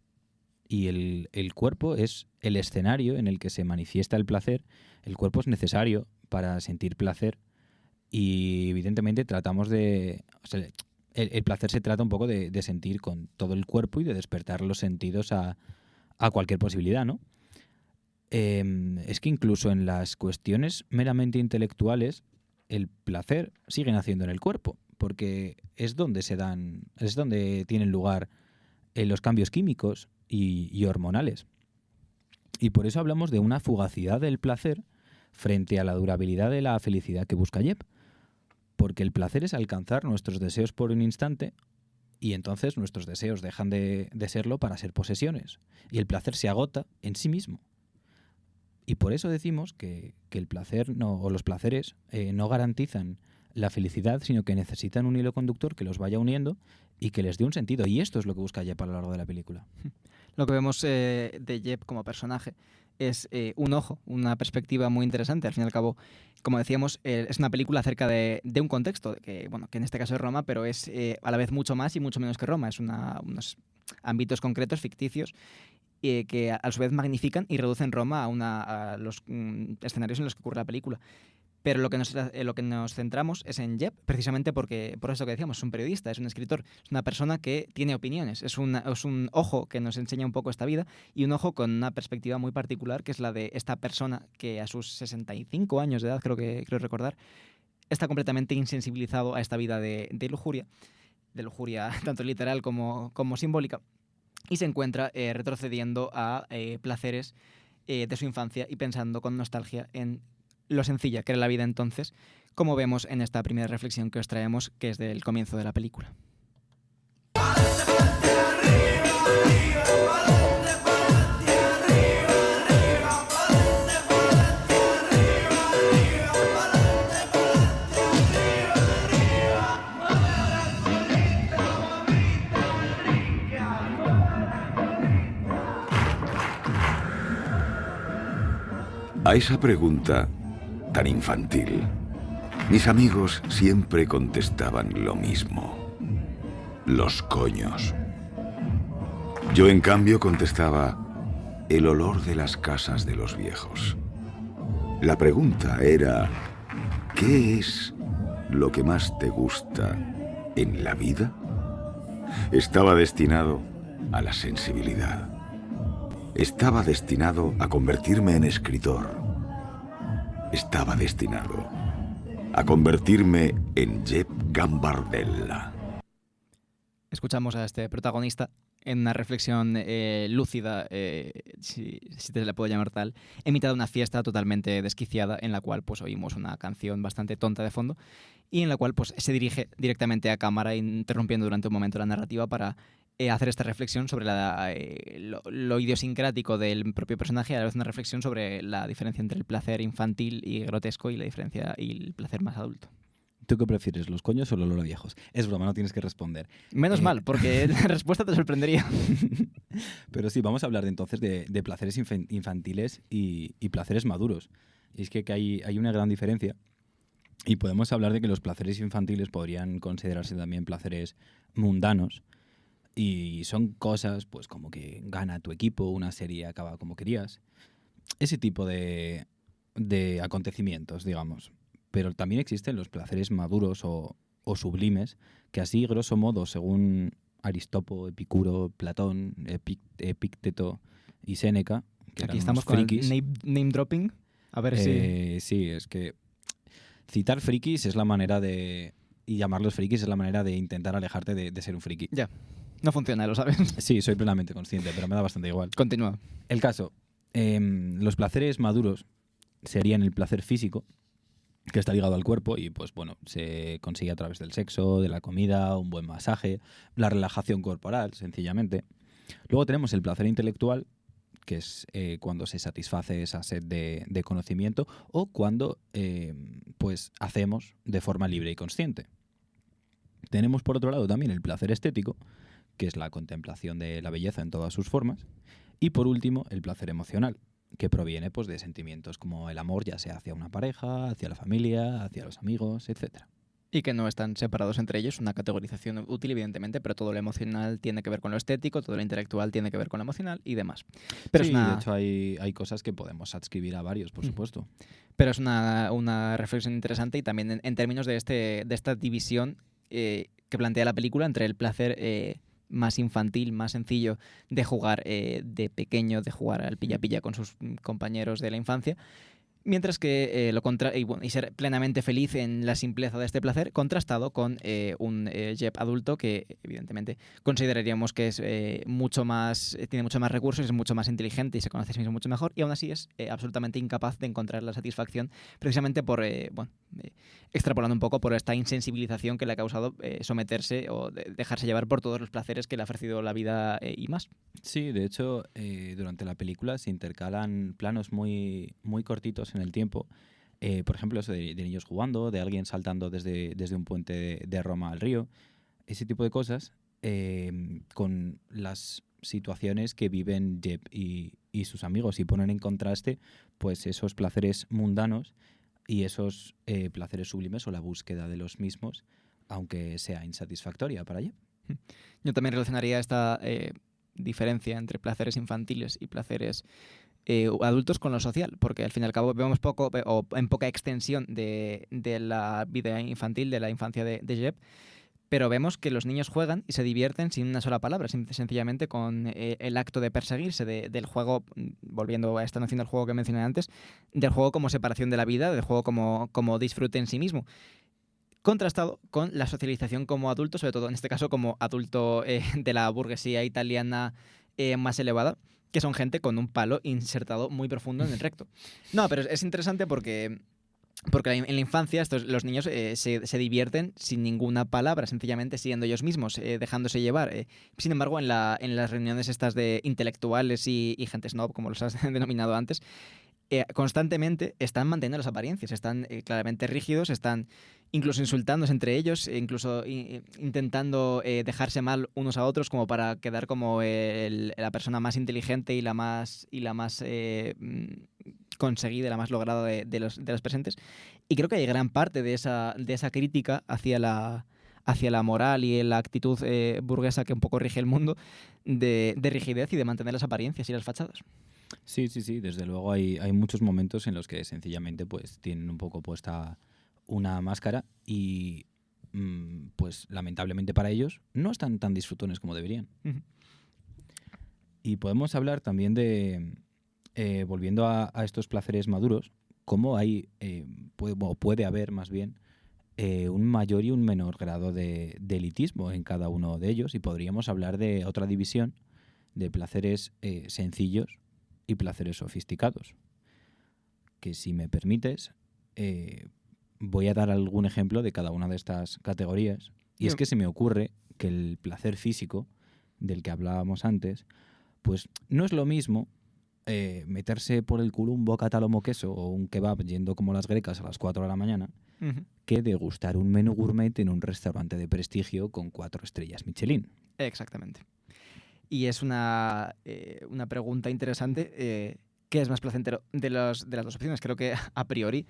y el cuerpo es el escenario en el que se manifiesta el placer. El cuerpo es necesario para sentir placer y evidentemente tratamos de... O sea, el placer se trata un poco de sentir con todo el cuerpo y de despertar los sentidos a cualquier posibilidad, ¿no? Es que incluso en las cuestiones meramente intelectuales el placer sigue naciendo en el cuerpo, porque es donde tienen lugar los cambios químicos y hormonales. Y por eso hablamos de una fugacidad del placer frente a la durabilidad de la felicidad que busca Jeb, porque el placer es alcanzar nuestros deseos por un instante y entonces nuestros deseos dejan de serlo para ser posesiones y el placer se agota en sí mismo. Y por eso decimos que el placer o los placeres no garantizan la felicidad, sino que necesitan un hilo conductor que los vaya uniendo y que les dé un sentido. Y esto es lo que busca Jeb a lo largo de la película. Lo que vemos de Jeb como personaje es un ojo, una perspectiva muy interesante. Al fin y al cabo, como decíamos, es una película acerca de un contexto, que en este caso es Roma, pero es a la vez mucho más y mucho menos que Roma. Es unos ámbitos concretos, ficticios, que a su vez magnifican y reducen Roma a los escenarios en los que ocurre la película. Pero lo que nos centramos es en Jeb, precisamente por eso que decíamos, es un periodista, es un escritor, es una persona que tiene opiniones, es un ojo que nos enseña un poco esta vida y un ojo con una perspectiva muy particular, que es la de esta persona que a sus 65 años de edad, creo recordar, está completamente insensibilizado a esta vida de lujuria tanto literal como simbólica, y se encuentra retrocediendo a placeres de su infancia y pensando con nostalgia en lo sencilla que era la vida entonces, como vemos en esta primera reflexión que os traemos, que es del comienzo de la película. A esa pregunta tan infantil, mis amigos siempre contestaban lo mismo: los coños. Yo, en cambio, contestaba: el olor de las casas de los viejos. La pregunta era: ¿qué es lo que más te gusta en la vida? Estaba destinado a la sensibilidad. Estaba destinado a convertirme en escritor. Estaba destinado a convertirme en Jeb Gambardella. Escuchamos a este protagonista en una reflexión lúcida, si te la puedo llamar tal, en mitad de una fiesta totalmente desquiciada, en la cual pues oímos una canción bastante tonta de fondo y en la cual pues se dirige directamente a cámara, interrumpiendo durante un momento la narrativa para hacer esta reflexión sobre lo idiosincrático del propio personaje, y a la vez una reflexión sobre la diferencia entre el placer infantil y grotesco y la diferencia y el placer más adulto. ¿Tú qué prefieres, los coños o el olor a viejos? Es broma, no tienes que responder. Menos mal, porque la respuesta te sorprendería. Pero sí, vamos a hablar entonces de placeres infantiles y placeres maduros. Y es que hay una gran diferencia. Y podemos hablar de que los placeres infantiles podrían considerarse también placeres mundanos. Y son cosas pues como que gana tu equipo, una serie acaba como querías. Ese tipo de acontecimientos, digamos. Pero también existen los placeres maduros o sublimes, que así, grosso modo, según Aristópo, Epicuro, Platón, Epicteto y Séneca, que aquí eran estamos unos con frikis. el name dropping. A ver si... Sí, es que citar frikis es la manera de... Y llamarlos frikis es la manera de intentar alejarte de ser un friki. Ya, no funciona, lo sabes. Sí, soy plenamente consciente, pero me da bastante igual. Continúa. El caso, los placeres maduros serían el placer físico, que está ligado al cuerpo y pues bueno, se consigue a través del sexo, de la comida, un buen masaje, la relajación corporal, sencillamente. Luego tenemos el placer intelectual, que es cuando se satisface esa sed de conocimiento o cuando pues hacemos de forma libre y consciente. Tenemos por otro lado también el placer estético, que es la contemplación de la belleza en todas sus formas. Y por último, el placer emocional, que proviene pues, de sentimientos como el amor, ya sea hacia una pareja, hacia la familia, hacia los amigos, etc. Y que no están separados entre ellos, una categorización útil evidentemente, pero todo lo emocional tiene que ver con lo estético, todo lo intelectual tiene que ver con lo emocional y demás. Pero sí, es una... de hecho hay cosas que podemos adscribir a varios, por supuesto. Pero es una reflexión interesante y también en términos de esta división que plantea la película entre el placer más infantil, más sencillo de jugar de pequeño, de jugar al pilla-pilla con sus compañeros de la infancia, mientras que y ser plenamente feliz en la simpleza de este placer, contrastado con un Jeb adulto que evidentemente consideraríamos que es tiene mucho más recursos, es mucho más inteligente y se conoce a sí mismo mucho mejor, y aún así es absolutamente incapaz de encontrar la satisfacción, precisamente por extrapolando un poco por esta insensibilización que le ha causado someterse o dejarse llevar por todos los placeres que le ha ofrecido la vida y más. Sí, de hecho, durante la película se intercalan planos muy, muy cortitos en el tiempo. Por ejemplo, eso de niños jugando, de alguien saltando desde un puente de Roma al río. Ese tipo de cosas con las situaciones que viven Jeb y sus amigos y ponen en contraste pues, esos placeres mundanos y esos placeres sublimes o la búsqueda de los mismos, aunque sea insatisfactoria para Jeb. Yo también relacionaría esta diferencia entre placeres infantiles y placeres adultos con lo social, porque al fin y al cabo vemos poco o en poca extensión de la vida infantil, de la infancia de Jeb, pero vemos que los niños juegan y se divierten sin una sola palabra, sencillamente con el acto de perseguirse del juego, volviendo a esta noción del juego que mencioné antes, del juego como separación de la vida, del juego como disfrute en sí mismo. Contrastado con la socialización como adulto, sobre todo en este caso como adulto de la burguesía italiana más elevada, que son gente con un palo insertado muy profundo en el recto. No, pero es interesante porque en la infancia los niños se divierten sin ninguna palabra, sencillamente siendo ellos mismos, dejándose llevar. Sin embargo, en las reuniones estas de intelectuales y gente snob, como los has denominado antes, constantemente están manteniendo las apariencias, están claramente rígidos, están incluso insultándose entre ellos, incluso intentando dejarse mal unos a otros como para quedar como la persona más inteligente y la más conseguida, la más lograda de los presentes. Y creo que hay gran parte de esa crítica hacia la moral y la actitud burguesa que un poco rige el mundo, de rigidez y de mantener las apariencias y las fachadas. Sí, desde luego hay muchos momentos en los que sencillamente pues tienen un poco puesta una máscara y pues lamentablemente para ellos no están tan disfrutones como deberían. Uh-huh. Y podemos hablar también de, volviendo a estos placeres maduros, cómo puede haber más bien un mayor y un menor grado de elitismo en cada uno de ellos, y podríamos hablar de otra división de placeres sencillos y placeres sofisticados, que si me permites voy a dar algún ejemplo de cada una de estas categorías. Y es que se me ocurre que el placer físico del que hablábamos antes pues no es lo mismo meterse por el culo un bocata lomo queso o un kebab yendo como las grecas a las 4 de la mañana, uh-huh, que degustar un menú gourmet en un restaurante de prestigio con 4 estrellas Michelin. Exactamente. Y es una pregunta interesante. ¿Qué es más placentero de las dos opciones? Creo que a priori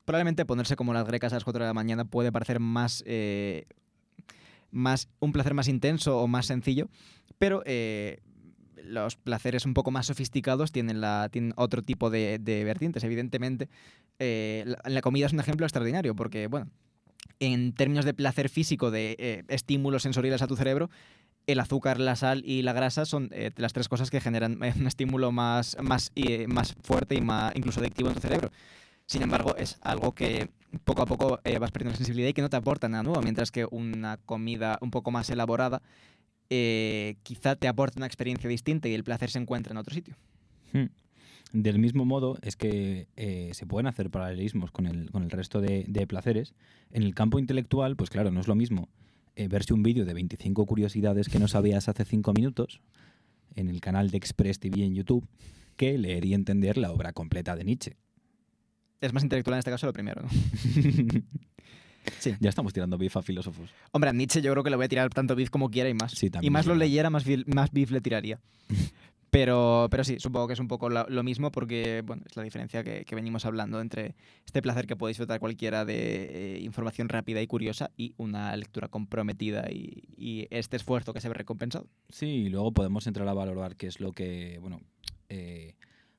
probablemente ponerse como las grecas a las 4 de la mañana puede parecer más un placer más intenso o más sencillo, pero los placeres un poco más sofisticados tienen otro tipo de vertientes. Evidentemente, la comida es un ejemplo extraordinario porque, bueno, en términos de placer físico, de estímulos sensoriales a tu cerebro, el azúcar, la sal y la grasa son las tres cosas que generan un estímulo más fuerte y más incluso adictivo en tu cerebro. Sin embargo, es algo que poco a poco vas perdiendo sensibilidad y que no te aporta nada nuevo, mientras que una comida un poco más elaborada quizá te aporte una experiencia distinta y el placer se encuentra en otro sitio. Del mismo modo, es que se pueden hacer paralelismos con el resto de placeres. En el campo intelectual, pues claro, no es lo mismo verse un vídeo de 25 curiosidades que no sabías hace 5 minutos en el canal de Express TV en YouTube que leer y entender la obra completa de Nietzsche. Es más intelectual en este caso lo primero, ¿no? Sí. Ya estamos tirando beef a filósofos. Hombre, a Nietzsche yo creo que le voy a tirar tanto beef como quiera y más. Sí, también Y más es lo verdad. leyera, más beef le tiraría. Pero sí, supongo que es un poco lo mismo porque bueno, es la diferencia que venimos hablando entre este placer que puede disfrutar cualquiera de información rápida y curiosa y una lectura comprometida y este esfuerzo que se ve recompensado. Sí, y luego podemos entrar a valorar qué es lo que, bueno,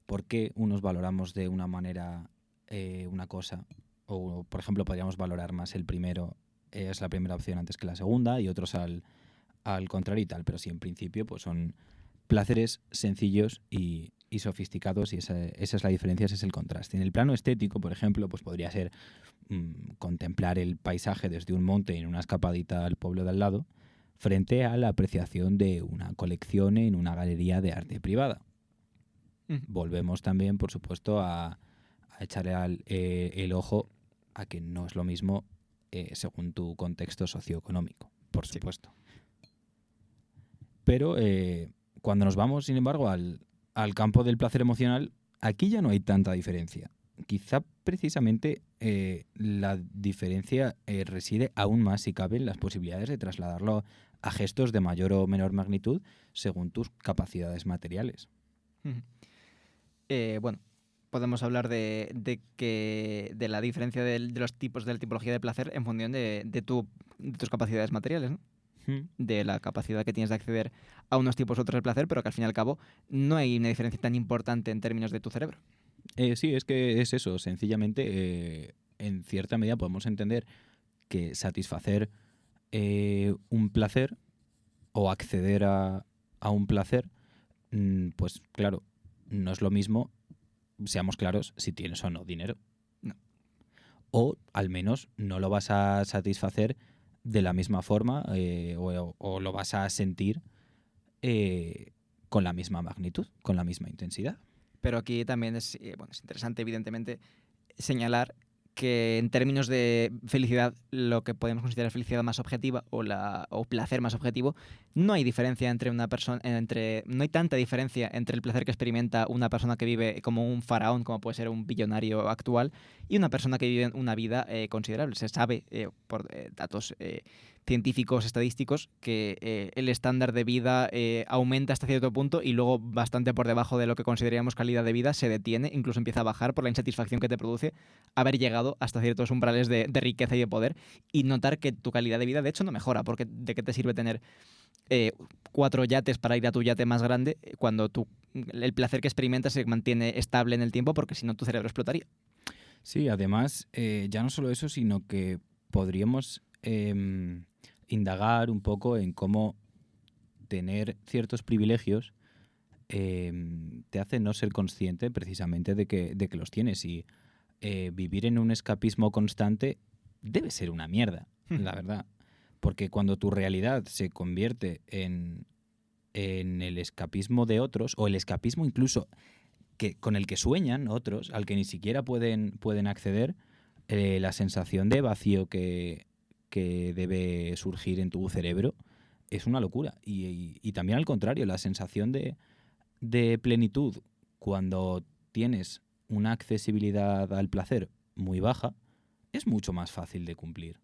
por qué unos valoramos de una manera una cosa. O, por ejemplo, podríamos valorar más el primero, es la primera opción antes que la segunda, y otros al contrario y tal. Pero sí, en principio, pues son placeres sencillos y sofisticados, y esa es la diferencia, ese es el contraste. En el plano estético, por ejemplo, pues podría ser contemplar el paisaje desde un monte en una escapadita al pueblo de al lado, frente a la apreciación de una colección en una galería de arte privada. Volvemos también, por supuesto, a echarle el ojo a que no es lo mismo según tu contexto socioeconómico, por supuesto. Pero cuando nos vamos, sin embargo, al campo del placer emocional, aquí ya no hay tanta diferencia. Quizá precisamente la diferencia reside aún más, si cabe, en las posibilidades de trasladarlo a gestos de mayor o menor magnitud según tus capacidades materiales. Bueno, podemos hablar de la diferencia de los tipos de la tipología de placer en función de tus capacidades materiales, ¿no? De la capacidad que tienes de acceder a unos tipos u otros de placer, pero que al fin y al cabo no hay una diferencia tan importante en términos de tu cerebro. Sí, es que es eso. Sencillamente, en cierta medida podemos entender que satisfacer un placer o acceder a un placer, pues claro, no es lo mismo, seamos claros, si tienes o no dinero. No. O al menos no lo vas a satisfacer de la misma forma o lo vas a sentir con la misma magnitud, con la misma intensidad. Pero aquí también es interesante, evidentemente, señalar que en términos de felicidad, lo que podemos considerar felicidad más objetiva o placer más objetivo, no hay diferencia entre una persona, no hay tanta diferencia entre el placer que experimenta una persona que vive como un faraón, como puede ser un billonario actual, y una persona que vive una vida considerable. Se sabe por datos científicos, estadísticos, que el estándar de vida aumenta hasta cierto punto y luego bastante por debajo de lo que consideraríamos calidad de vida se detiene, incluso empieza a bajar por la insatisfacción que te produce haber llegado hasta ciertos umbrales de riqueza y de poder y notar que tu calidad de vida de hecho no mejora, porque ¿de qué te sirve tener 4 yates para ir a tu yate más grande cuando el placer que experimentas se mantiene estable en el tiempo, porque si no tu cerebro explotaría? Sí, además, ya no solo eso, sino que podríamos indagar un poco en cómo tener ciertos privilegios te hace no ser consciente precisamente de que los tienes, y vivir en un escapismo constante debe ser una mierda, la verdad. Porque cuando tu realidad se convierte en el escapismo de otros, o el escapismo incluso con el que sueñan otros, al que ni siquiera pueden acceder, la sensación de vacío que debe surgir en tu cerebro es una locura. Y también al contrario, la sensación de plenitud cuando tienes una accesibilidad al placer muy baja es mucho más fácil de cumplir.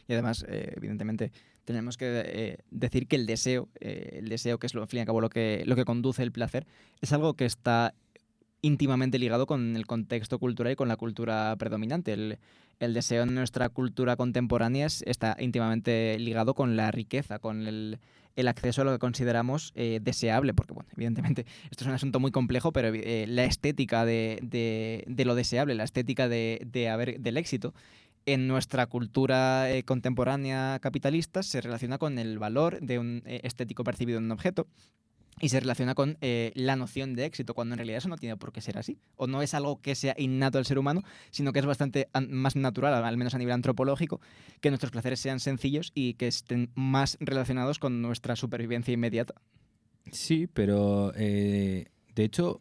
Y además, evidentemente, tenemos que decir que el deseo, que es al fin y al cabo lo que conduce el placer, es algo que está íntimamente ligado con el contexto cultural y con la cultura predominante. El deseo en nuestra cultura contemporánea está íntimamente ligado con la riqueza, con el acceso a lo que consideramos deseable, porque, bueno, evidentemente, esto es un asunto muy complejo, pero la estética de lo deseable, la estética del éxito, en nuestra cultura contemporánea capitalista se relaciona con el valor de un estético percibido en un objeto y se relaciona con la noción de éxito, cuando en realidad eso no tiene por qué ser así. O no es algo que sea innato al ser humano, sino que es bastante más natural, al menos a nivel antropológico, que nuestros placeres sean sencillos y que estén más relacionados con nuestra supervivencia inmediata. Sí, pero de hecho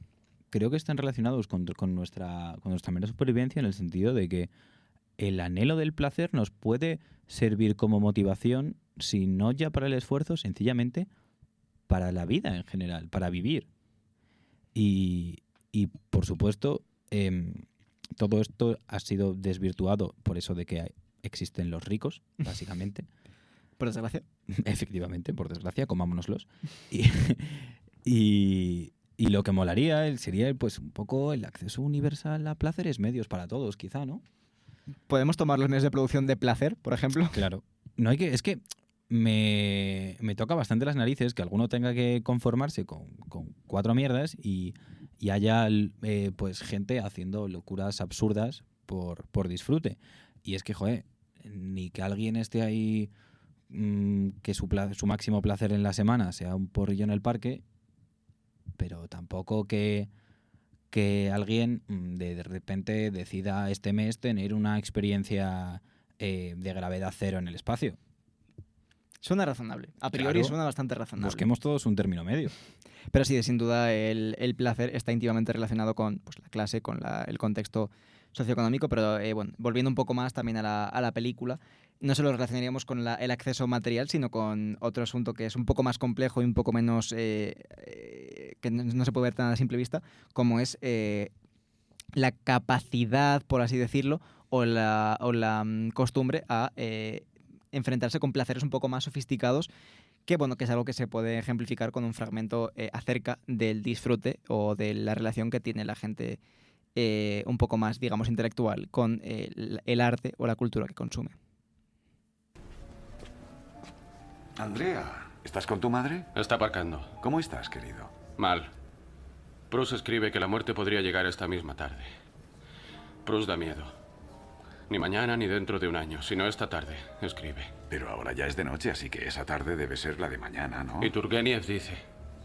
creo que están relacionados con nuestra mera supervivencia, en el sentido de que el anhelo del placer nos puede servir como motivación, si no ya para el esfuerzo, sencillamente para la vida en general, para vivir. Y por supuesto, todo esto ha sido desvirtuado por eso de que existen los ricos, básicamente. Por desgracia. Efectivamente, por desgracia, comámonoslos. Y lo que molaría sería pues un poco el acceso universal a placeres medios para todos, quizá, ¿no? Podemos tomar los medios de producción de placer, por ejemplo. Claro. No hay que, es que me toca bastante las narices que alguno tenga que conformarse con 4 mierdas y haya pues gente haciendo locuras absurdas por disfrute. Y es que, joder, ni que alguien esté ahí que su máximo placer en la semana sea un porrillo en el parque, pero tampoco que alguien de repente decida este mes tener una experiencia de gravedad cero en el espacio. Suena razonable. A priori Claro. suena bastante razonable. Busquemos todos un término medio. Pero sí, sin duda, el placer está íntimamente relacionado con pues, la clase, con el contexto socioeconómico, pero bueno, volviendo un poco más también a la película, no solo lo relacionaríamos con el acceso material, sino con otro asunto que es un poco más complejo y un poco menos que no se puede ver tan a simple vista, como es la capacidad, por así decirlo, o la costumbre a enfrentarse con placeres un poco más sofisticados, que bueno, que es algo que se puede ejemplificar con un fragmento acerca del disfrute o de la relación que tiene la gente un poco más, digamos, intelectual con el arte o la cultura que consume. Andrea, ¿estás con tu madre? Está aparcando. ¿Cómo estás, querido? Mal. Bruce escribe que la muerte podría llegar esta misma tarde. Bruce da miedo. Ni mañana ni dentro de un año, sino esta tarde, escribe. Pero ahora ya es de noche, así que esa tarde debe ser la de mañana, ¿no? Y Turgenev dice,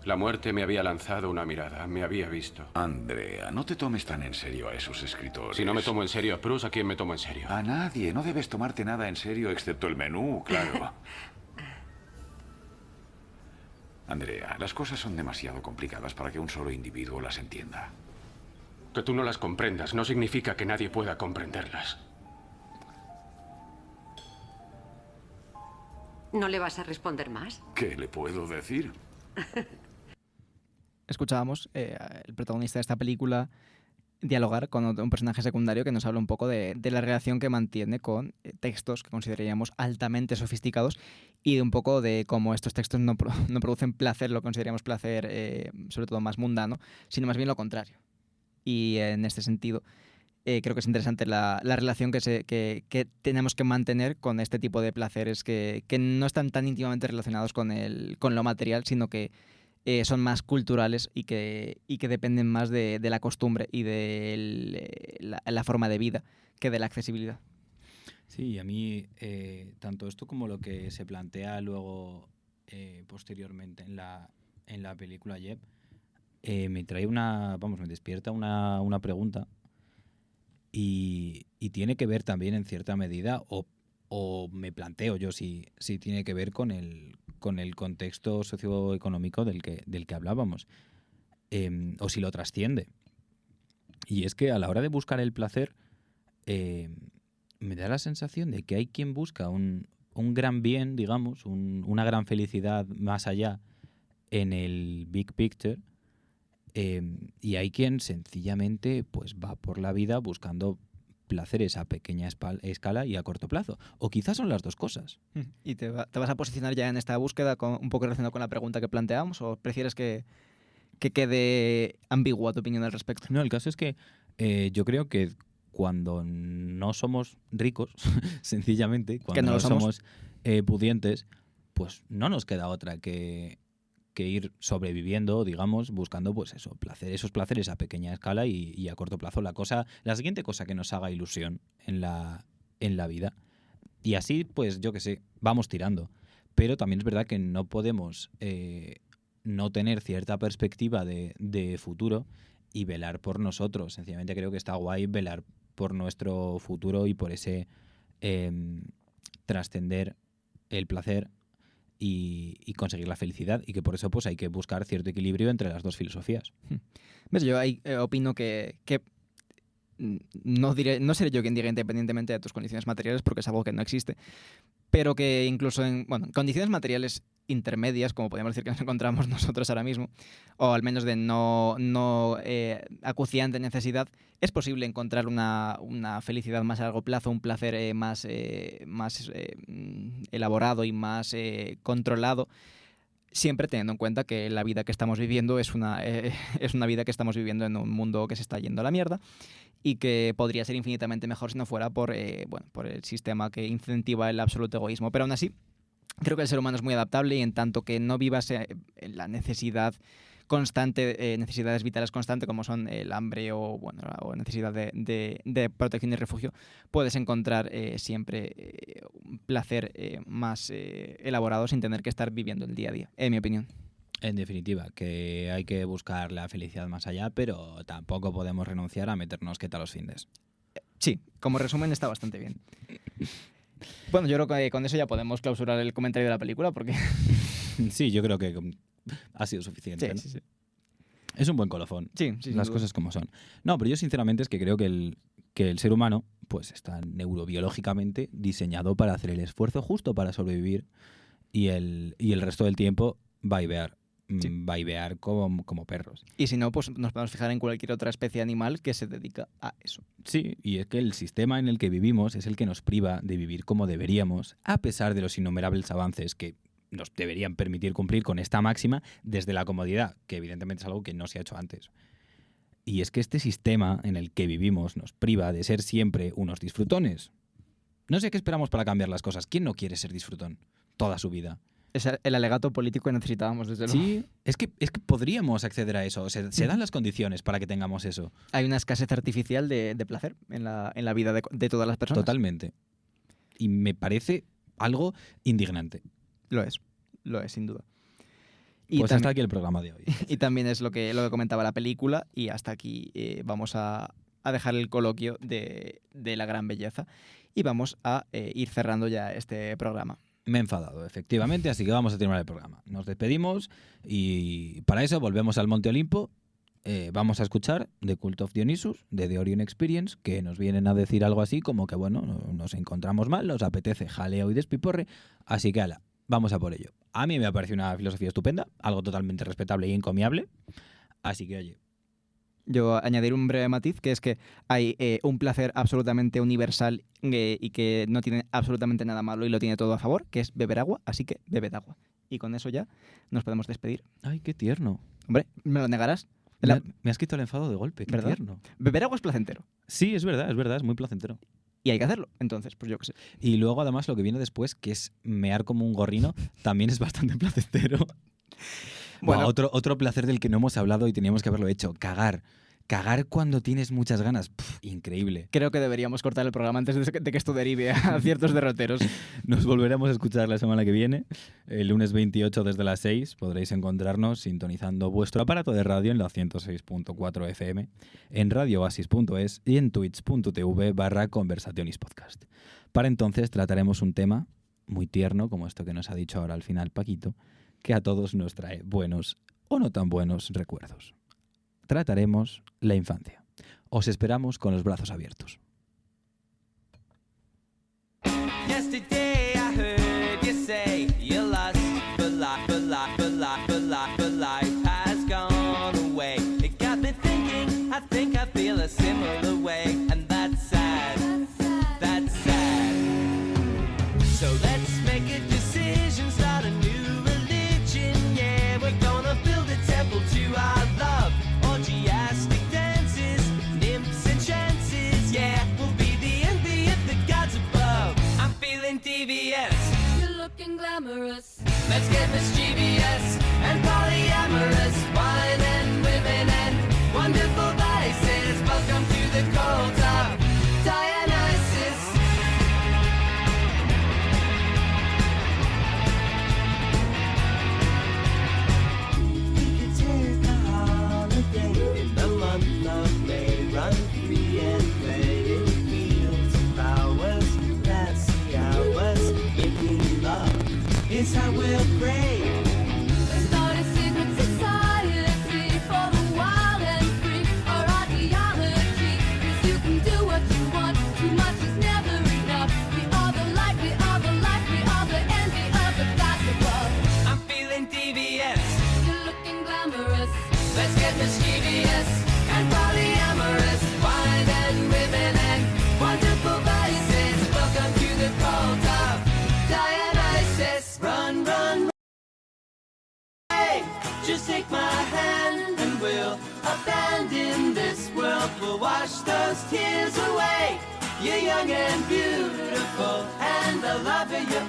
la muerte me había lanzado una mirada, me había visto. Andrea, no te tomes tan en serio a esos escritores. Si no me tomo en serio a Bruce, ¿a quién me tomo en serio? A nadie. No debes tomarte nada en serio excepto el menú, claro. Andrea, las cosas son demasiado complicadas para que un solo individuo las entienda. Que tú no las comprendas no significa que nadie pueda comprenderlas. ¿No le vas a responder más? ¿Qué le puedo decir? Escuchábamos el protagonista de esta película dialogar con un personaje secundario que nos habla un poco de la relación que mantiene con textos que consideraríamos altamente sofisticados y de un poco de cómo estos textos no producen placer, lo consideraríamos placer sobre todo más mundano, sino más bien lo contrario. Y en este sentido creo que es interesante la relación que tenemos que mantener con este tipo de placeres que no están tan íntimamente relacionados con lo material, sino que son más culturales y que dependen más de la costumbre y de la forma de vida que de la accesibilidad. Sí, a mí tanto esto como lo que se plantea luego posteriormente en la película Jeb me trae me despierta una pregunta y tiene que ver también en cierta medida o me planteo yo si tiene que ver con el contexto socioeconómico del que hablábamos, o si lo trasciende. Y es que a la hora de buscar el placer, me da la sensación de que hay quien busca un gran bien, digamos, una gran felicidad más allá en el big picture, y hay quien sencillamente pues va por la vida buscando placeres a pequeña escala y a corto plazo. O quizás son las dos cosas. ¿Y te vas a posicionar ya en esta búsqueda un poco relacionado con la pregunta que planteamos o prefieres que quede ambigua tu opinión al respecto? No, el caso es que yo creo que cuando no somos ricos, sencillamente, cuando no somos pudientes, pues no nos queda otra que ir sobreviviendo, digamos, buscando pues eso, esos placeres a pequeña escala y a corto plazo. La siguiente cosa que nos haga ilusión en la vida. Y así, pues yo qué sé, vamos tirando. Pero también es verdad que no podemos no tener cierta perspectiva de futuro y velar por nosotros. Sencillamente creo que está guay velar por nuestro futuro y por ese trascender el placer y conseguir la felicidad, y que por eso pues hay que buscar cierto equilibrio entre las dos filosofías. ¿Ves? Yo ahí opino que no seré yo quien diga independientemente de tus condiciones materiales, porque es algo que no existe, pero que incluso en condiciones materiales intermedias, como podríamos decir que nos encontramos nosotros ahora mismo, o al menos de no acuciante necesidad, es posible encontrar una felicidad más a largo plazo, un placer más elaborado y más controlado, siempre teniendo en cuenta que la vida que estamos viviendo es una vida que estamos viviendo en un mundo que se está yendo a la mierda y que podría ser infinitamente mejor si no fuera por el sistema que incentiva el absoluto egoísmo. Pero aún así, creo que el ser humano es muy adaptable y en tanto que no vivas en la necesidad constante, necesidades vitales constantes como son el hambre o necesidad de protección y refugio, puedes encontrar siempre un placer más elaborado sin tener que estar viviendo el día a día, en mi opinión. En definitiva, que hay que buscar la felicidad más allá, pero tampoco podemos renunciar a meternos qué tal los findes. Sí, como resumen está bastante bien. Bueno, yo creo que con eso ya podemos clausurar el comentario de la película porque... Sí, yo creo que ha sido suficiente. Sí, ¿no? sí. Es un buen colofón. Sí, las cosas como son. No, pero yo sinceramente es que creo que el ser humano pues está neurobiológicamente diseñado para hacer el esfuerzo justo para sobrevivir y el resto del tiempo vaivear. Sí. Vaivear como perros. Y si no, pues nos podemos fijar en cualquier otra especie animal que se dedica a eso. Sí, y es que el sistema en el que vivimos es el que nos priva de vivir como deberíamos, a pesar de los innumerables avances que nos deberían permitir cumplir con esta máxima desde la comodidad, que evidentemente es algo que no se ha hecho antes. Y es que este sistema en el que vivimos nos priva de ser siempre unos disfrutones. No sé qué esperamos para cambiar las cosas. ¿Quién no quiere ser disfrutón toda su vida? Es el alegato político que necesitábamos, desde luego. Sí, es que podríamos acceder a eso. Se dan las condiciones para que tengamos eso. Hay una escasez artificial de placer en la vida de todas las personas. Totalmente. Y me parece algo indignante. Lo es, sin duda. Y pues hasta aquí el programa de hoy. Y también es lo que comentaba la película, y hasta aquí vamos a dejar el coloquio de la gran belleza y vamos a ir cerrando ya este programa. Me he enfadado, efectivamente, así que vamos a terminar el programa. Nos despedimos y para eso volvemos al Monte Olimpo. Vamos a escuchar The Cult of Dionysus, de The Orion Experience, que nos vienen a decir algo así como que, bueno, nos encontramos mal, nos apetece jaleo y despiporre, así que ala, vamos a por ello. A mí me ha parecido una filosofía estupenda, algo totalmente respetable y encomiable, así que oye. Yo añadiré un breve matiz, que es que hay un placer absolutamente universal y que no tiene absolutamente nada malo y lo tiene todo a favor, que es beber agua, así que bebed agua. Y con eso ya nos podemos despedir. Ay, qué tierno. Hombre, ¿me lo negarás? Me has quitado el enfado de golpe, qué ¿verdad? Tierno. Beber agua es placentero. Sí, es verdad, es muy placentero. Y hay que hacerlo, entonces, pues yo qué sé. Y luego además lo que viene después, que es mear como un gorrino, también es bastante placentero. Bueno, otro placer del que no hemos hablado y teníamos que haberlo hecho, cagar. Cagar cuando tienes muchas ganas. Increíble. Creo que deberíamos cortar el programa antes de que esto derive a ciertos derroteros. Nos volveremos a escuchar la semana que viene. El lunes 28 desde las 6 podréis encontrarnos sintonizando vuestro aparato de radio en la 106.4 FM, en radiooasis.es y en twitch.tv/conversacionespodcast. Para entonces trataremos un tema muy tierno, como esto que nos ha dicho ahora al final Paquito, que a todos nos trae buenos o no tan buenos recuerdos. Trataremos la infancia. Os esperamos con los brazos abiertos. Yesterday I heard you say you're lost, but life has gone away. It got me thinking, I think I feel a similar way, and that's sad, that's sad. So let's make a decision, start a new religion, yeah, we're gonna build a temple to our love. Orgiastic dances, nymphs and chances, yeah, we'll be the envy of the gods above. I'm feeling devious, you're looking glamorous. Let's get mischievous and polyamorous, wine and women and wonderful vices. Welcome to the cult of Dionysus. We could take a holiday in the month of May, run free and play in fields of flowers, pass the hours, making love is how we'll pray. Start a secret society for the wild and free, or ideology, 'cause you can do what you want, too much is never enough. We are the light, we are the life, we are And in this world we'll wash those tears away. You're young and beautiful, and the love of your